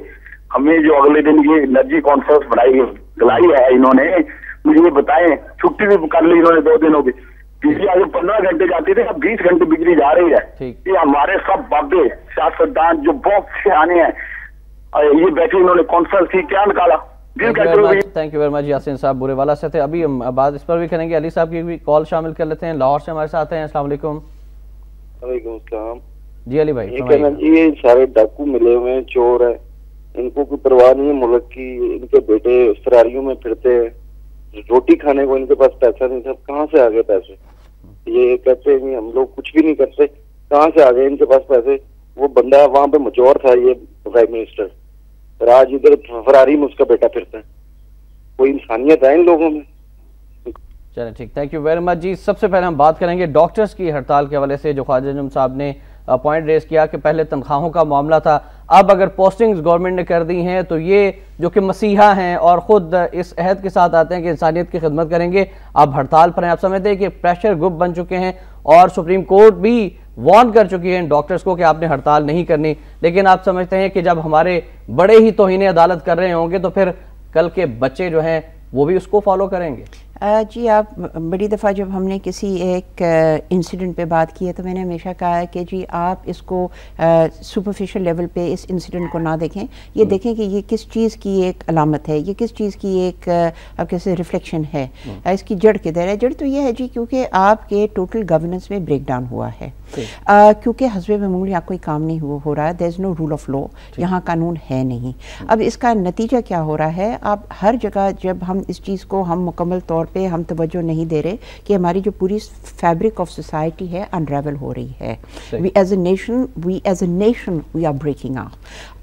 ہمیں جو اگلے دن یہ انرجی کانفرنس بنائی ہے انہوں نے, مجھے یہ بتائیں, چھٹی بھی کر لی انہوں نے 2 دنوں کی. بجلی آگے 15 گھنٹے جاتی تھی, اب 20 گھنٹے بجلی جا رہی ہے. یہ ہمارے سب بابے سیاستدان جو بہت سے آنے ہیں, یہ بیٹھے انہوں نے کانفرنس کی, کیا نکالا. Thank you very much Yasin صاحب برے والا سے تھے. ابھی ہم بات اس پر بھی کریں گے. علی صاحب کی بھی کال شامل کر لیتے ہیں, لاہور سے ہمارے ساتھ ہیں. السلام علیکم. وعلیکم السلام. جی علی بھائی. یہ سارے ڈاکو ملے ہوئے ہیں, چور ہیں, ان کو کوئی پرواہ نہیں ہے ملک کی. ان کے بیٹے فراریوں میں پھرتے ہیں, روٹی کھانے کو ان کے پاس پیسہ نہیں تھا. کہاں سے آگے پیسے؟ یہ کہتے ہیں ہم لوگ کچھ بھی نہیں کرتے, کہاں سے آگے ان کے پاس پیسے؟ وہ بندہ وہاں پہ مچور تھا, یہ پرائم منسٹر, آج ادھر فراری میں اس کا بیٹا پھرتا ہے. کوئی انسانیت ہے ان لوگوں میں؟ چلیں ٹھیک, تھینک یو ویری مچ. جی سب سے پہلے ہم بات کریں گے ڈاکٹرز کی ہڑتال کے حوالے سے, جو خواجہ انجم صاحب نے پوائنٹ ریز کیا کہ پہلے تنخواہوں کا معاملہ تھا, اب اگر پوسٹنگز گورنمنٹ نے کر دی ہیں تو یہ جو کہ مسیحا ہیں اور خود اس عہد کے ساتھ آتے ہیں کہ انسانیت کی خدمت کریں گے, اب ہڑتال پر ہیں. آپ سمجھتے ہیں کہ پریشر گروپ بن چکے ہیں اور سپریم کورٹ بھی وارن کر چکی ہے ان ڈاکٹرز کو کہ آپ نے ہڑتال نہیں کرنی, لیکن آپ سمجھتے ہیں کہ جب ہمارے بڑے ہی توہین عدالت کر رہے ہوں گے تو پھر کل کے بچے جو ہیں وہ بھی اس کو فالو کریں گے؟ جی آپ بڑی دفعہ جب ہم نے کسی ایک انسیڈنٹ پہ بات کی ہے تو میں نے ہمیشہ کہا ہے کہ جی آپ اس کو سپرفیشل لیول پہ اس انسیڈنٹ کو نہ دیکھیں, یہ دیکھیں کہ یہ کس چیز کی ایک علامت ہے, یہ کس چیز کی ایک آپ کیسے ریفلیکشن ہے, اس کی جڑ کدھر ہے. جڑ تو یہ ہے جی کیونکہ آپ کے ٹوٹل گورننس میں بریک ڈاؤن ہوا ہے, کیونکہ حسب معمول یہاں کوئی کام نہیں ہو رہا ہے. دیر از نو رول آف لا, یہاں قانون ہے نہیں. اب اس کا نتیجہ کیا ہو رہا ہے, اب ہر جگہ جب ہم اس چیز کو ہم مکمل طور پہ ہم توجہ نہیں دے رہے کہ ہماری جو پوری فیبرک آف سوسائٹی ہے انریول ہو رہی ہے. We as a nation we are breaking off.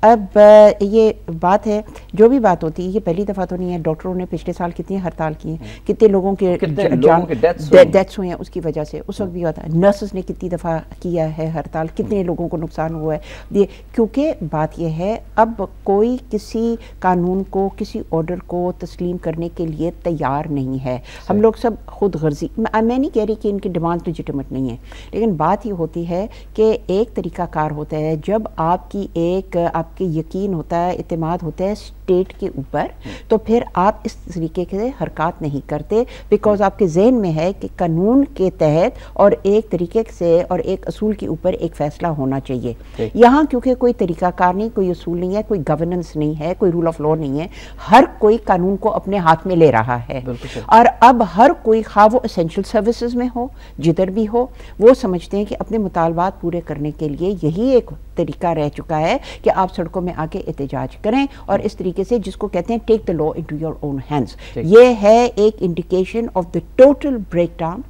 اب یہ بات ہے, جو بھی بات ہوتی ہے یہ پہلی دفعہ تو نہیں ہے. ڈاکٹروں نے پچھلے سال کتنی ہڑتال کی ہیں, کتنے لوگوں کے ڈیتھس ہوئے ہیں اس کی وجہ سے. اس وقت بھی ہوتا ہے نرسز نے کتنی دفعہ کیا ہے ہڑتال, کتنے لوگوں کو نقصان ہوا ہے. کیونکہ بات یہ ہے اب کوئی کسی قانون کو, کسی آرڈر کو تسلیم کرنے کے لیے تیار نہیں ہے. ہم لوگ سب خود غرضی, میں نہیں کہہ رہی کہ ان کی ڈیمانڈ لیجیٹیمیٹ نہیں ہے, لیکن بات یہ ہوتی ہے کہ ایک طریقہ کار ہوتا ہے جب آپ کی ایک آپ کے یقین ہوتا ہے, اعتماد ہوتا ہے اسٹیٹ کے اوپر, تو پھر آپ اس طریقے سے حرکات نہیں کرتے, بیکاز آپ کے ذہن میں ہے کہ قانون کے تحت اور ایک طریقے سے اور ایک اصول کے اوپر ایک فیصلہ ہونا چاہیے. یہاں کیونکہ کوئی طریقہ کار نہیں, کوئی اصول نہیں ہے, کوئی گورننس نہیں ہے, کوئی رول آف لا نہیں ہے, ہر کوئی قانون کو اپنے ہاتھ میں لے رہا ہے. اور اب ہر کوئی خواہ وہ اسینشل سروسز میں ہو, جدھر بھی ہو, وہ سمجھتے ہیں کہ اپنے مطالبات پورے کرنے کے لیے یہی ایک طریقہ رہ چکا ہے کہ آپ سڑکوں میں آ کے احتجاج کریں, اور اس طریقے سے جس کو کہتے ہیں take the law into your own hands. یہ ہے ایک indication of the total breakdown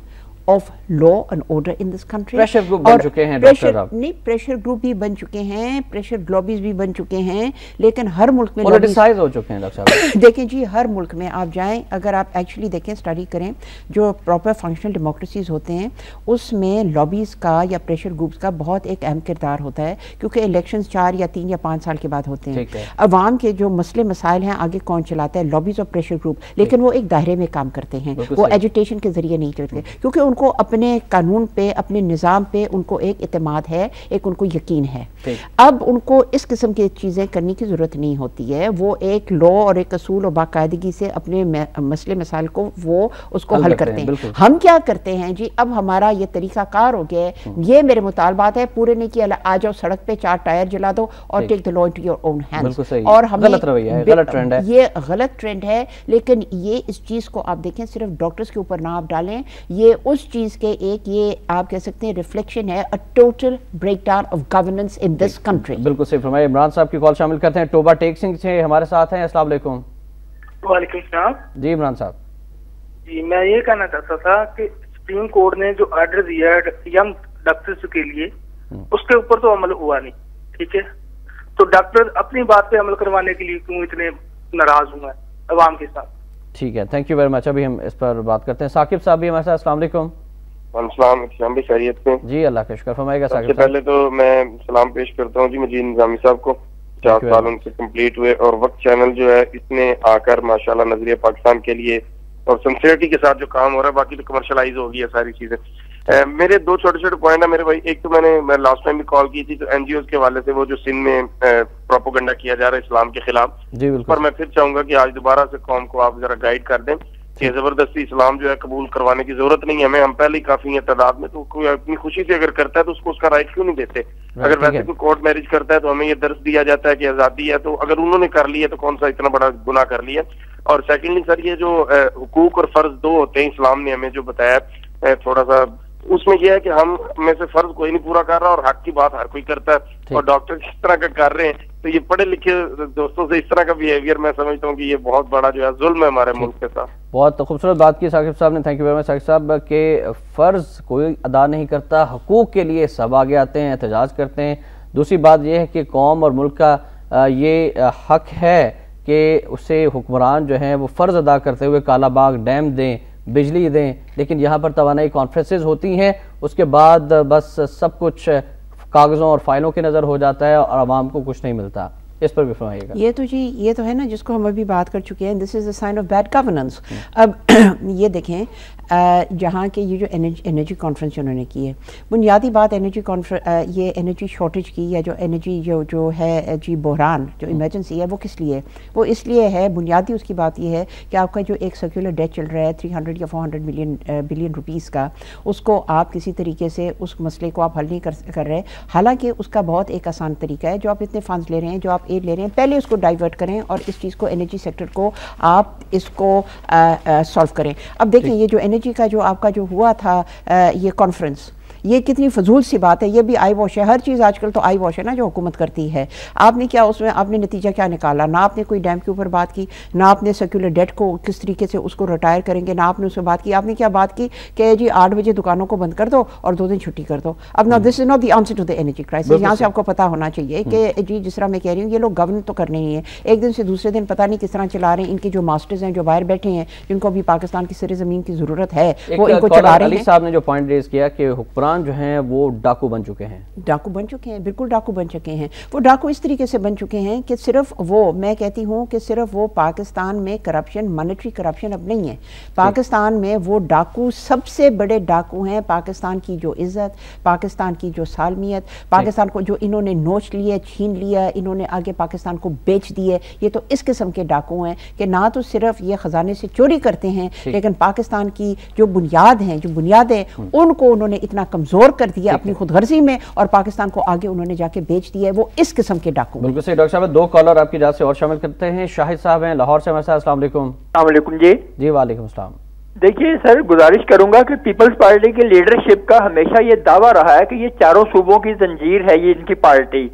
of law and order in this country. Pressure group بن چکے ہیں ڈاکٹر صاحب. نہیں, پریشر گروپ بھی بن چکے ہیں, پریشر لابیز بھی بن چکے ہیں, لیکن ہر ملک میں پولیٹیسائز ہو چکے ہیں ڈاکٹر صاحب. دیکھیں جی ہر ملک میں آپ جائیں, اگر آپ ایکچولی دیکھیں اسٹڈی کریں جو پراپر فنکشنل ڈیموکریسیز ہوتے ہیں اس میں لابیز کا یا پریشر گروپس کا بہت ایک اہم کردار ہوتا ہے, کیونکہ الیکشنز 4 یا 3 یا 5 سال کے بعد ہوتے ہیں. عوام کے جو مسئلے مسائل ہیں آگے کون چلاتا ہے؟ لابیز اور پریشر گروپ, لیکن وہ ایک دائرے میں کام کرتے ہیں, وہ ایجوٹیشن کے ذریعے نہیں چلتے, کیونکہ ان کو اپنے قانون پہ اپنے نظام پہ ان کو ایک اعتماد ہے, ایک ان کو یقین ہے. اب ان کو اس قسم کی چیزیں کرنے کی ضرورت نہیں ہوتی ہے, وہ ایک لا اور ایک اصول اور باقاعدگی سے اپنے مسئلے مسائل کو وہ اس کو حل کرتے ہیں. ہم کیا کرتے ہیں جی, اب ہمارا یہ طریقہ کار ہو گیا ہے, یہ میرے مطالبات ہے پورے نہیں کیا, آ جاؤ سڑک پہ 4 ٹائر جلا دو اور ٹیک دی لا انٹو یور اون ہینڈز. اور غلط رویہ ہے, غلط ٹرینڈ ہے, یہ غلط ٹرینڈ ہے. لیکن یہ اس چیز کو آپ دیکھیں صرف ڈاکٹرز کے اوپر نہ آپ ڈالیں, یہ اس چیز کے ایک یہ آپ کہہ سکتے ہیں ریفلیکشن ہے, a total breakdown of governance in this country. بالکل صحیح فرمایا. عمران صاحب کی کال شامل کرتے ہیں. توبہ ٹیک سنگھ سے ہمارے ساتھ ہیں. السلام علیکم. وعلیکم السلام. جی عمران صاحب. جی میں یہ کہنا چاہتا تھا کہ سپریم کورٹ نے جو آرڈر دیا ہے ینگ ڈاکٹرز کے لیے, اس کے اوپر تو عمل ہوا نہیں, ٹھیک ہے, تو ڈاکٹر اپنی بات پہ عمل کروانے کے لیے کیوں اتنے ناراض ہوئے ہیں عوام کے ساتھ؟ ٹھیک ہے, تھینک یو ویری مچ. ابھی ہم اس پر بات کرتے ہیں. ثاقب صاحب بھی ہمارے ساتھ. السلام علیکم. السلام علیکم. بھی خیریت سے؟ جی اللہ کا شکر. فرمائے گا. سب سے پہلے تو میں سلام پیش کرتا ہوں جی مجید نظامی صاحب کو, 50 سال ان سے کمپلیٹ ہوئے, اور وقت چینل جو ہے اس نے آ کر ماشاءاللہ نظریہ پاکستان کے لیے اور سنسیئرٹی کے ساتھ جو کام ہو رہا ہے, باقی تو کمرشلائز ہو گئی ہے ساری چیزیں. میرے 2 چھوٹے چھوٹے پوائنٹ ہیں میرے بھائی. ایک تو میں لاسٹ ٹائم بھی کال کی تھی, تو این جی اوز کے حوالے سے وہ جو سندھ میں پروپیگنڈا کیا جا رہا ہے اسلام کے خلاف, اس پر میں پھر چاہوں گا کہ آج دوبارہ سے قوم کو آپ ذرا گائیڈ کر دیں کہ زبردستی اسلام جو ہے قبول کروانے کی ضرورت نہیں ہے ہمیں, ہم پہلے ہی کافی ہیں تعداد میں, تو کوئی اپنی خوشی سے اگر کرتا ہے تو اس کو اس کا رائٹ کیوں نہیں دیتے؟ اگر ویسے کوئی کورٹ میرج کرتا ہے تو ہمیں یہ درس دیا جاتا ہے کہ آزادی ہے, تو اگر انہوں نے کر لی ہے تو کون سا اتنا بڑا گناہ کر لیا. اور سیکنڈلی سر, یہ جو حقوق اور فرض 2 ہوتے ہیں اسلام نے ہمیں جو بتایا, تھوڑا سا اس میں یہ ہے کہ ہم میں سے فرض کوئی نہیں پورا کر رہا اور حق کی بات ہر کوئی کرتا ہے, اور ڈاکٹر کس طرح کا کر رہے ہیں, تو یہ پڑھے لکھے دوستوں سے اس طرح کا بیہیویئر میں سمجھتا ہوں کہ یہ بہت بڑا جو ہے ظلم ہے ہمارے ملک کے ساتھ. بہت خوبصورت بات کی ثاقب صاحب نے, thank you very much Saqib صاحب. کہ فرض کوئی ادا نہیں کرتا, حقوق کے لیے سب آگے آتے ہیں, احتجاج کرتے ہیں. دوسری بات یہ ہے کہ قوم اور ملک کا یہ حق ہے کہ اسے حکمران جو ہیں وہ فرض ادا کرتے ہوئے کالا باغ ڈیم دیں, بجلی دیں, لیکن یہاں پر توانائی کانفرنسز ہوتی ہیں, اس کے بعد بس سب کچھ کاغذوں اور فائلوں کے نظر ہو جاتا ہے اور عوام کو کچھ نہیں ملتا. اس پر بھی فرمائیے گا. یہ تو جی یہ تو ہے نا جس کو ہم ابھی بات کر چکے ہیں, دس از اے سائن آف بیڈ گورننس. اب یہ دیکھیں جہاں کے یہ جو انرجی کانفرنس انہوں نے کی ہے, بنیادی بات یہ انرجی شارٹیج کی یا جو انرجی جو ہے جی بحران جو ایمرجنسی ہے وہ کس لیے؟ وہ اس لیے ہے, بنیادی اس کی بات یہ ہے کہ آپ کا جو ایک سرکولر ڈیٹ چل رہا ہے 300 یا 400 بلین روپیز کا, اس کو آپ کسی طریقے سے اس مسئلے کو آپ حل نہیں کر رہے. حالانکہ اس کا بہت ایک آسان طریقہ ہے, جو آپ اتنے فنڈز لے رہے ہیں, جو آپ ایڈ لے رہے ہیں, پہلے اس کو ڈائیورٹ کریں اور اس چیز کو انرجی سیکٹر کو آپ اس کو سالو کریں. اب دیکھیں یہ جو انرجی کا جو آپ کا جو ہوا تھا یہ کانفرنس, یہ کتنی فضول سی بات ہے, یہ بھی آئی واش ہے. ہر چیز آج کل تو آئی واش ہے نا جو حکومت کرتی ہے. آپ نے کیا اس میں آپ نے نتیجہ کیا نکالا؟ نہ آپ نے کوئی ڈیم کے اوپر بات کی, نہ آپ نے سرکولر ڈیٹ کو کس طریقے سے اس کو ریٹائر کریں گے, نہ آپ نے اس میں بات کی. آپ نے کیا بات کی کہ جی 8 بجے دکانوں کو بند کر دو اور 2 دن چھٹی کر دو. اب نا this is not the answer to the energy crisis. یہاں سے آپ کو پتہ ہونا چاہیے کہ جی جس طرح میں کہہ رہی ہوں, یہ لوگ گورن تو کرنے ہی ہیں, ایک دن سے دوسرے دن پتہ نہیں کس طرح چلا رہے ہیں. ان کے جو ماسٹرز ہیں جو باہر بیٹھے ہیں, جن کو ابھی پاکستان کی سر زمین کی ضرورت ہے, وہ ان کو چلا رہے ہیں. علی صاحب نے جو پوائنٹ ریز کیا کہ حکمران جو ہیں وہ ڈاکو بن چکے ہیں. ڈاکو بن چکے ہیں, بالکل ڈاکو بن چکے ہیں. وہ ڈاکو اس طریقے سے بن چکے ہیں کہ صرف وہ, میں کہتی ہوں کہ صرف وہ پاکستان میں کرپشن, مانیٹری کرپشن اب نہیں ہے. پاکستان میں وہ ڈاکو سب سے بڑے ڈاکو ہیں. پاکستان کی جو عزت, پاکستان کی جو سالمیت, پاکستان کو جو انہوں نے نوچ لیا, چھین لیا, انہوں نے آگے پاکستان کو بیچ دیے, یہ تو اس قسم کے ڈاکو ہیں کہ نہ تو صرف یہ خزانے سے چوری کرتے ہیں, لیکن پاکستان کی جو بنیاد ہیں, جو بنیادیں, ان کو انہوں نے اتنا کمزور کر دیا اپنی خود غرضی میں, اور پاکستان کو آگے انہوں نے جا کے بیچ دیا ہے. وہ اس قسم کے ڈاکو. بالکل صحیح. ڈاکٹر صاحب 2 کالر آپ کی اجازت سے اور شامل کرتے ہیں. شاہد صاحب ہیں لاہور سے ہمارے ساتھ. السلام علیکم. السلام علیکم. جی وعلیکم السلام. دیکھیے سر, گزارش کروں گا کہ پیپلز پارٹی کی لیڈرشپ کا ہمیشہ یہ دعویٰ رہا ہے کہ یہ 4 صوبوں کی زنجیر ہے یہ ان کی پارٹی.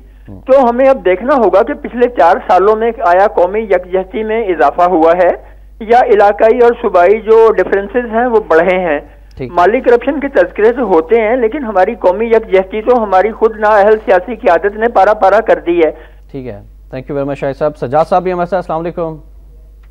تو ہمیں اب دیکھنا ہوگا کہ پچھلے 4 سالوں میں آیا قومی یکجہتی میں اضافہ ہوا ہے یا علاقائی اور صوبائی جو ڈفرینسز ہیں وہ بڑھے ہیں. مالی کرپشن کے تذکرے سے ہوتے ہیں, لیکن ہماری قومی یکجہتی تو ہماری خود نااہل سیاسی قیادت نے پارا پارا کر دی ہے. ٹھیک ہے, تھینک یو ویری مچ شاہد صاحب. سجاد صاحب بھی ہمارے ساتھ. السلام علیکم.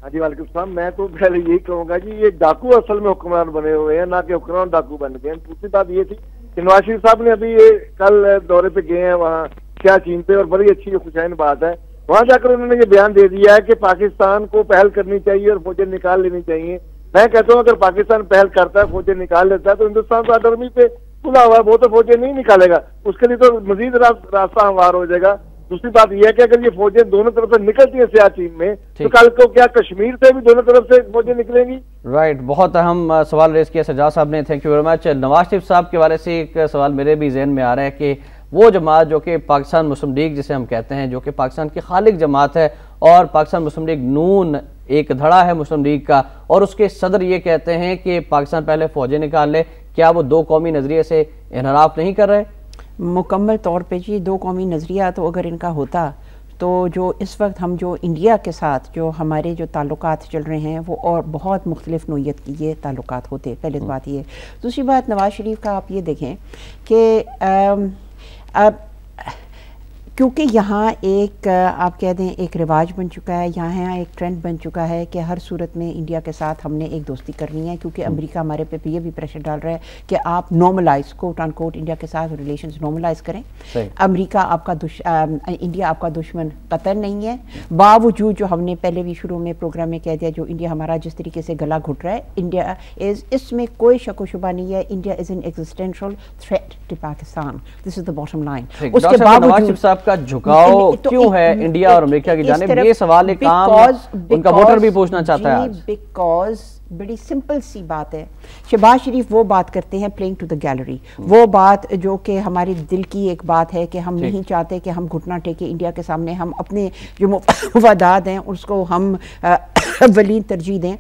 ہاں جی وعلیکم السلام. میں تو پہلے یہی کہوں گا جی یہ ڈاکو اصل میں حکمران بنے ہوئے ہیں, نہ کہ حکمران ڈاکو بن گئے ہیں. دوسری بات یہ تھی کہ نواز شریف صاحب نے ابھی کل دورے پہ گئے ہیں وہاں کیا چین پہ, اور بڑی اچھی خوشائن بات ہے. وہاں جا کر انہوں نے یہ بیان دے دیا ہے کہ پاکستان کو پہل کرنی چاہیے اور فوجیں نکال لینی چاہیے. میں کہتا ہوں اگر پاکستان پہل کرتا ہے، فوجیں نکال لیتا ہے، تو ہندوستان تو اٹرمی پہ کھلا ہوا ہے، وہ تو فوجیں نہیں نکالے گا، اس کے لیے تو مزید راستہ ہموار ہو جائے گا۔ دوسری بات یہ ہے کہ اگر یہ فوجیں دونوں طرف سے نکلتی ہیں سیاہ چین میں، تو کل کو کیا کشمیر سے بھی دونوں طرف سے فوجیں نکلیں گی؟ رائٹ، بہت اہم سوال ریز کیا سجاد صاحب نے، thank you very much. Nawaz Sharif صاحب کے حوالے سے ایک سوال میرے بھی ذہن میں آ رہا ہے کہ وہ جماعت جو کہ پاکستان مسلم لیگ جسے ہم کہتے ہیں، جو کہ پاکستان کی خالق جماعت ہے، اور پاکستان مسلم لیگ نون ایک دھڑا ہے مسلم لیگ کا، اور اس کے صدر یہ کہتے ہیں کہ پاکستان پہلے فوجیں نکال لے، کیا وہ دو قومی نظریے سے انحراف نہیں کر رہے؟ مکمل طور پہ جی دو قومی نظریہ تو اگر ان کا ہوتا تو جو اس وقت ہم جو انڈیا کے ساتھ جو ہمارے جو تعلقات چل رہے ہیں وہ اور بہت مختلف نوعیت کی یہ تعلقات ہوتے۔ پہلے بات یہ، دوسری بات نواز شریف کا آپ یہ دیکھیں کہ اب کیونکہ یہاں ایک آپ کہہ دیں ایک رواج بن چکا ہے، یہاں ایک ٹرینڈ بن چکا ہے کہ ہر صورت میں انڈیا کے ساتھ ہم نے ایک دوستی کرنی ہے، کیونکہ امریکہ ہمارے پہ یہ بھی پریشر ڈال رہا ہے کہ آپ نارملائز کوٹ آن کوٹ انڈیا کے ساتھ ریلیشنز نارملائز کریں۔ امریکہ آپ کا انڈیا آپ کا دشمن قطر نہیں ہے، باوجود جو ہم نے پہلے بھی شروع میں پروگرام میں کہہ دیا جو انڈیا ہمارا جس طریقے سے گلا گھٹ رہا ہے، انڈیا اس میں کوئی شک و شبہ نہیں ہے، India is an existential threat to Pakistan, this is the bottom line. اس کے باوجود کا جھکاؤ کیوں ہے انڈیا اور امریکہ کی جانب؟ یہ سوال ایک عام ان کا ووٹر بھی پوچھنا چاہتا ہے آج۔ بیکاز بڑی سمپل سی بات ہے، شہباز شریف وہ بات کرتے ہیں پلینگ ٹو دا گیلری، وہ بات جو کہ ہماری دل کی ایک بات ہے کہ ہم نہیں چاہتے کہ ہم گھٹنا ٹیکے انڈیا کے سامنے، ہم اپنے جو مفادات ہیں اس کو ہم اولین ترجیح دیں،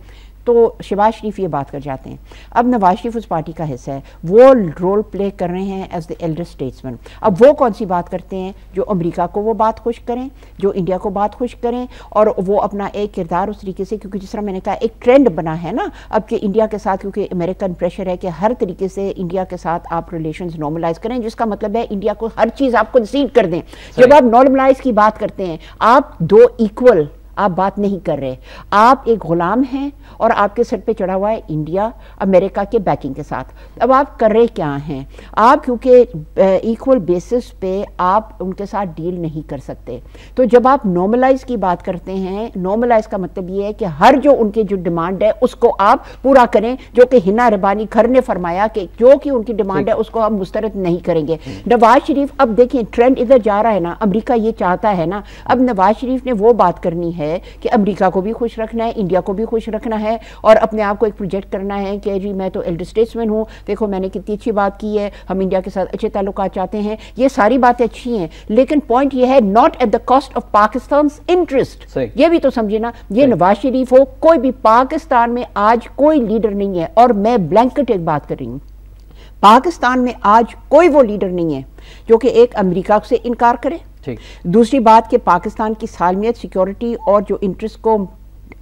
تو شہباز شریف یہ بات کر جاتے ہیں۔ اب نواز شریف اس پارٹی کا حصہ ہے، وہ رول پلے کر رہے ہیں ایز دی ایلڈر اسٹیٹسمین۔ اب وہ کون سی بات کرتے ہیں جو امریکہ کو وہ بات خوش کریں، جو انڈیا کو بات خوش کریں، اور وہ اپنا ایک کردار اس طریقے سے، کیونکہ جس طرح میں نے کہا ایک ٹرینڈ بنا ہے نا اب کہ انڈیا کے ساتھ، کیونکہ امریکن پریشر ہے کہ ہر طریقے سے انڈیا کے ساتھ آپ ریلیشنز نارملائز کریں، جس کا مطلب ہے انڈیا کو ہر چیز آپ کنسیڈ کر دیں۔ جب آپ نارملائز کی بات کرتے ہیں، آپ دو ایکول آپ بات نہیں کر رہے، آپ ایک غلام ہیں اور آپ کے سر پہ چڑھا ہوا ہے انڈیا امریکہ کے بیکنگ کے ساتھ۔ اب آپ کر رہے کیا ہیں؟ آپ کیونکہ ایکول بیسس پہ آپ ان کے ساتھ ڈیل نہیں کر سکتے، تو جب آپ نارملائز کی بات کرتے ہیں، نارملائز کا مطلب یہ ہے کہ ہر جو ان کے جو ڈیمانڈ ہے اس کو آپ پورا کریں، جو کہ ہنا ربانی کھر نے فرمایا کہ جو کہ ان کی ڈیمانڈ ہے اس کو ہم مسترد نہیں کریں گے۔ نواز شریف اب دیکھیں ٹرینڈ ادھر جا رہا ہے نا، امریکہ یہ چاہتا ہے نا، اب نواز شریف نے وہ بات کرنی ہے کہ امریکہ کو بھی خوش رکھنا ہے، انڈیا کو بھی خوش رکھنا ہے، اور اپنے آپ کو ایک پروجیکٹ کرنا ہے کہ جی میں تو ایلڈر اسٹیٹسمین ہوں، دیکھو میں نے کتنی اچھی بات کی ہے، ہم انڈیا کے ساتھ اچھے تعلقات چاہتے ہیں۔ یہ ساری باتیں اچھی ہیں، لیکن پوائنٹ یہ ہے not at the cost of Pakistan's interest. یہ بھی تو سمجھے نا، یہ نواز شریف ہو کوئی بھی، پاکستان میں آج کوئی لیڈر نہیں ہے، اور میں بلینکٹ ایک بات کر رہی ہوں، پاکستان میں آج کوئی وہ لیڈر نہیں ہے جو کہ ایک امریکہ سے انکار کرے، دوسری بات کہ پاکستان کی سالمیت، سیکیورٹی اور جو انٹرسٹ کو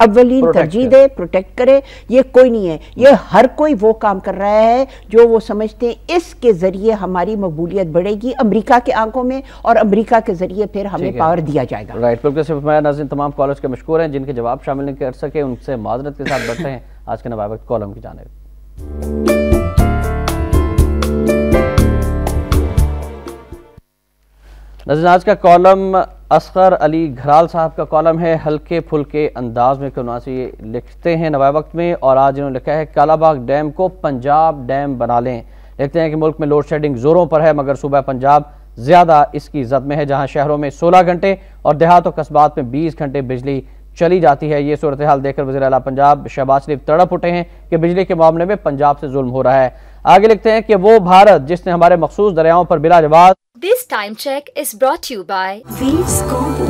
اولین ترجیح دے، پروٹیکٹ کرے، یہ کوئی نہیں ہے۔ یہ ہر کوئی وہ کام کر رہا ہے جو وہ سمجھتے ہیں اس کے ذریعے ہماری مقبولیت بڑھے گی امریکہ کے آنکھوں میں، اور امریکہ کے ذریعے پھر ہمیں پاور دیا جائے گا۔ رائٹ، بالکل صرف میں ناظرین تمام کالرز کے مشکور ہیں جن کے جواب شامل نہیں کر سکے، ان سے معذرت کے ساتھ بڑھتے ہیں آج کے نوائے وقت کالم کی جانب۔ ناظرین آج کا کالم اصغر علی گھرال صاحب کا کالم ہے، ہلکے پھلکے انداز میں کنواسی لکھتے ہیں نوائے وقت میں، اور آج انہوں نے لکھا ہے کالا باغ ڈیم کو پنجاب ڈیم بنا لیں۔ لکھتے ہیں کہ ملک میں لوڈ شیڈنگ زوروں پر ہے، مگر صوبہ پنجاب زیادہ اس کی زد میں ہے، جہاں شہروں میں 16 گھنٹے اور دیہات و قصبات میں 20 گھنٹے بجلی چلی جاتی ہے۔ یہ صورتحال دیکھ کر وزیر اعلیٰ پنجاب شہباز شریف تڑپ اٹھے ہیں کہ بجلی کے معاملے میں پنجاب سے ظلم ہو رہا ہے۔ آگے لکھتے ہیں کہ وہ بھارت جس نے ہمارے مخصوص دریاؤں پر بلا جواز۔ This time check is brought to you by Waves Combo.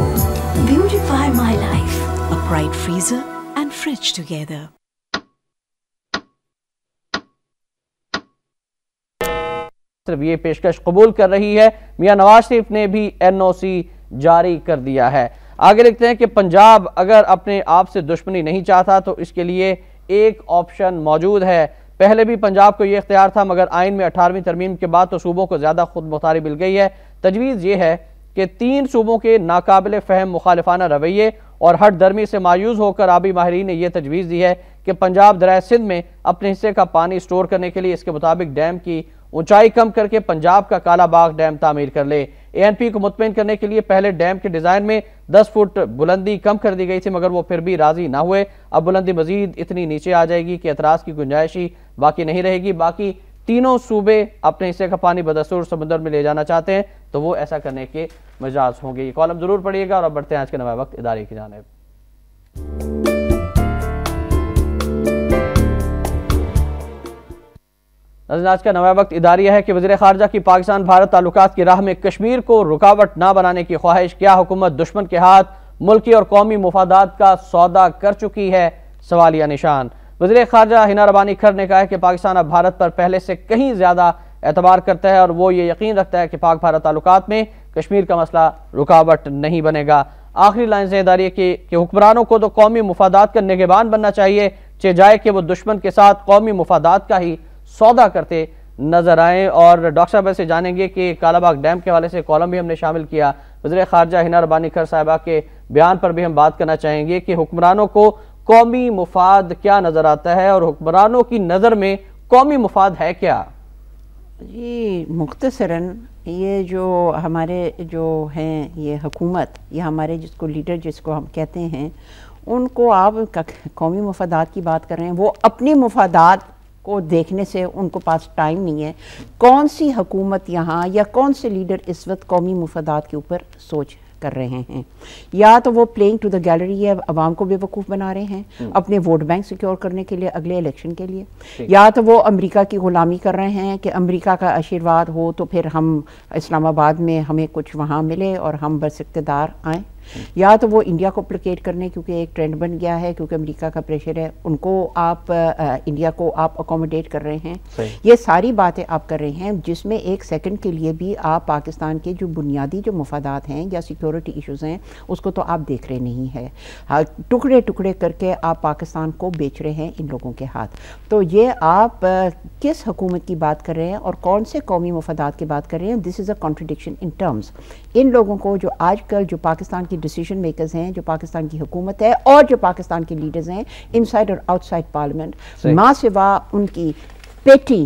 Beautify my life. A bright freezer and fridge together. صرف یہ پیشکش قبول کر رہی ہے، میاں نواز شریف نے بھی NOC جاری کر دیا ہے۔ آگے لکھتے ہیں کہ پنجاب اگر اپنے آپ سے دشمنی نہیں چاہتا تو اس کے لیے ایک آپشن موجود ہے۔ پہلے بھی پنجاب کو یہ اختیار تھا، مگر آئین میں 18ویں ترمیم کے بعد تو صوبوں کو زیادہ خود مختاری مل گئی ہے۔ تجویز یہ ہے کہ 3 صوبوں کے ناقابل فہم مخالفانہ رویے اور ہٹ درمی سے مایوس ہو کر آبی ماہرین نے یہ تجویز دی ہے کہ پنجاب دریائے سندھ میں اپنے حصے کا پانی سٹور کرنے کے لیے اس کے مطابق ڈیم کی اونچائی کم کر کے پنجاب کا کالا باغ ڈیم تعمیر کر لے۔ ANP کو مطمئن کرنے کے لیے پہلے ڈیم کے ڈیزائن میں 10 فٹ بلندی کم کر دی گئی تھی، مگر وہ پھر بھی راضی نہ ہوئے۔ اب بلندی مزید اتنی نیچے آ جائے گی کہ اعتراض کی گنجائش ہی باقی نہیں رہے گی۔ باقی تینوں صوبے اپنے حصے کا پانی بدستور سمندر میں لے جانا چاہتے ہیں تو وہ ایسا کرنے کے مجاز ہوں گے۔ یہ کالم ضرور پڑھیے گا، اور اب بڑھتے ہیں آج کے نوائے وقت ادارے کی جانب۔ آج کا نوائے وقت اداریہ ہے کہ وزیر خارجہ کی پاکستان بھارت تعلقات کی راہ میں کشمیر کو رکاوٹ نہ بنانے کی خواہش، کیا حکومت دشمن کے ہاتھ ملکی اور قومی مفادات کا سودا کر چکی ہے؟ سوالیہ نشان۔ وزیر خارجہ ہنا ربانی کھر نے کہا ہے کہ پاکستان اب بھارت پر پہلے سے کہیں زیادہ اعتبار کرتا ہے اور وہ یہ یقین رکھتا ہے کہ پاک بھارت تعلقات میں کشمیر کا مسئلہ رکاوٹ نہیں بنے گا۔ آخری لائنز اداریہ کی کہ حکمرانوں کو تو قومی مفادات کا نگہبان بننا چاہیے، چہ جائے کہ وہ دشمن کے ساتھ قومی مفادات کا ہی سودا کرتے نظر آئیں۔ اور ڈاکٹر صاحب سے جانیں گے کہ کالا باغ ڈیم کے حوالے سے کالم بھی ہم نے شامل کیا، وزیر خارجہ ہنا ربانی کھر صاحبہ کے بیان پر بھی ہم بات کرنا چاہیں گے کہ حکمرانوں کو قومی مفاد کیا نظر آتا ہے اور حکمرانوں کی نظر میں قومی مفاد ہے کیا؟ جی مختصراً یہ جو ہمارے جو ہیں یہ حکومت، یہ ہمارے جس کو لیڈر جس کو ہم کہتے ہیں، ان کو آپ قومی مفادات کی بات کر رہے ہیں، وہ اپنی مفادات کو دیکھنے سے ان کو پاس ٹائم نہیں ہے۔ کون سی حکومت یہاں یا کون سے لیڈر اس وقت قومی مفادات کے اوپر سوچ کر رہے ہیں؟ یا تو وہ پلینگ ٹو دا گیلری ہے، عوام کو بے وقوف بنا رہے ہیں اپنے ووٹ بینک سیکیور کرنے کے لیے اگلے الیکشن کے لیے، یا تو وہ امریکہ کی غلامی کر رہے ہیں کہ امریکہ کا آشیرواد ہو تو پھر ہم اسلام آباد میں ہمیں کچھ وہاں ملے اور ہم بس اقتدار آئیں، یا تو وہ انڈیا کو پلیکیٹ کرنے کیونکہ ایک ٹرینڈ بن گیا ہے، کیونکہ امریکہ کا پریشر ہے، ان کو آپ انڈیا کو آپ اکوموڈیٹ کر رہے ہیں۔ یہ ساری باتیں آپ کر رہے ہیں جس میں ایک سیکنڈ کے لیے بھی آپ پاکستان کے جو بنیادی جو مفادات ہیں یا سیکیورٹی ایشوز ہیں اس کو تو آپ دیکھ رہے نہیں ہے، ٹکڑے ٹکڑے کر کے آپ پاکستان کو بیچ رہے ہیں ان لوگوں کے ہاتھ۔ تو یہ آپ کس حکومت کی بات کر رہے ہیں اور کون سے قومی مفادات کی بات کر رہے ہیں؟ دس از اے کانٹرڈکشن ان ٹرمز۔ ان لوگوں کو جو آج کل جو پاکستان کی ڈیسیژن میکرز ہیں، جو پاکستان کی حکومت ہے اور جو پاکستان کے لیڈرز ہیں ان سائڈ اور آؤٹ سائڈ پارلیمنٹ، ماں سوا ان کی پیٹی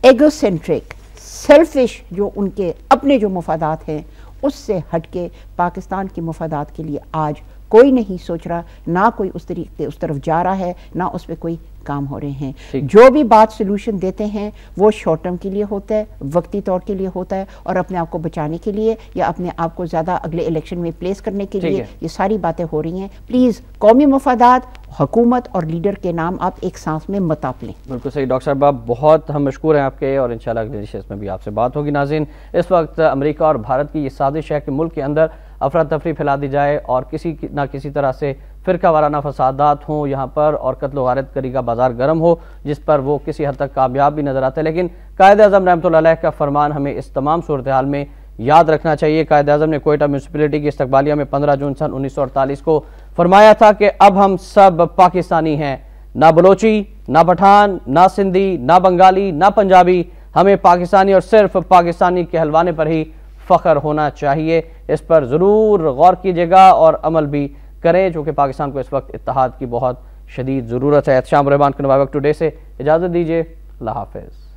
ایگو سینٹرک سیلفش جو ان کے اپنے جو مفادات ہیں اس سے ہٹ کے پاکستان کے مفادات کے لیے آج کوئی نہیں سوچ رہا، نہ کوئی اس طریقے اس طرف جا رہا ہے، نہ اس پہ کوئی کام ہو رہے ہیں۔ جو بھی بات سلوشن دیتے ہیں وہ شارٹ ٹرم کے لیے ہوتا ہے، وقتی طور کے لیے ہوتا ہے، اور اپنے آپ کو بچانے کے لیے یا اپنے آپ کو زیادہ اگلے الیکشن میں پلیس کرنے کے لیے یہ ساری باتیں ہو رہی ہیں۔ پلیز قومی مفادات، حکومت اور لیڈر کے نام آپ ایک سانس میں مت آپ لیں۔ بالکل صحیح ڈاکٹر صاحب، بہت ہم مشکور ہیں آپ کے، اور انشاءاللہ اگلے نشست میں بھی آپ سے بات ہوگی۔ ناظرین، اس وقت امریکہ اور بھارت کی یہ سازش ہے کہ ملک کے اندر افراتفری پھیلا دی جائے اور کسی نہ کسی طرح سے فرقہ وارانہ فسادات ہوں یہاں پر، اور قتل و غارت کری کا بازار گرم ہو، جس پر وہ کسی حد تک کامیاب بھی نظر آتا ہے۔ لیکن قائد اعظم رحمۃ اللہ علیہ کا فرمان ہمیں اس تمام صورتحال میں یاد رکھنا چاہیے۔ قائد اعظم نے کوئٹہ میونسپلٹی کی استقبالیہ میں 15 جون سن 1948 کو فرمایا تھا کہ اب ہم سب پاکستانی ہیں، نہ بلوچی، نہ پٹھان، نہ سندھی، نہ بنگالی، نہ پنجابی، ہمیں پاکستانی اور صرف پاکستانی کہلوانے پر ہی فخر ہونا چاہیے۔ اس پر ضرور غور کیجیے گا اور عمل بھی کریں، چونکہ پاکستان کو اس وقت اتحاد کی بہت شدید ضرورت ہے۔ احتشام الرحمان کو نوائے وقت ٹوڈے سے اجازت دیجیے، اللہ حافظ۔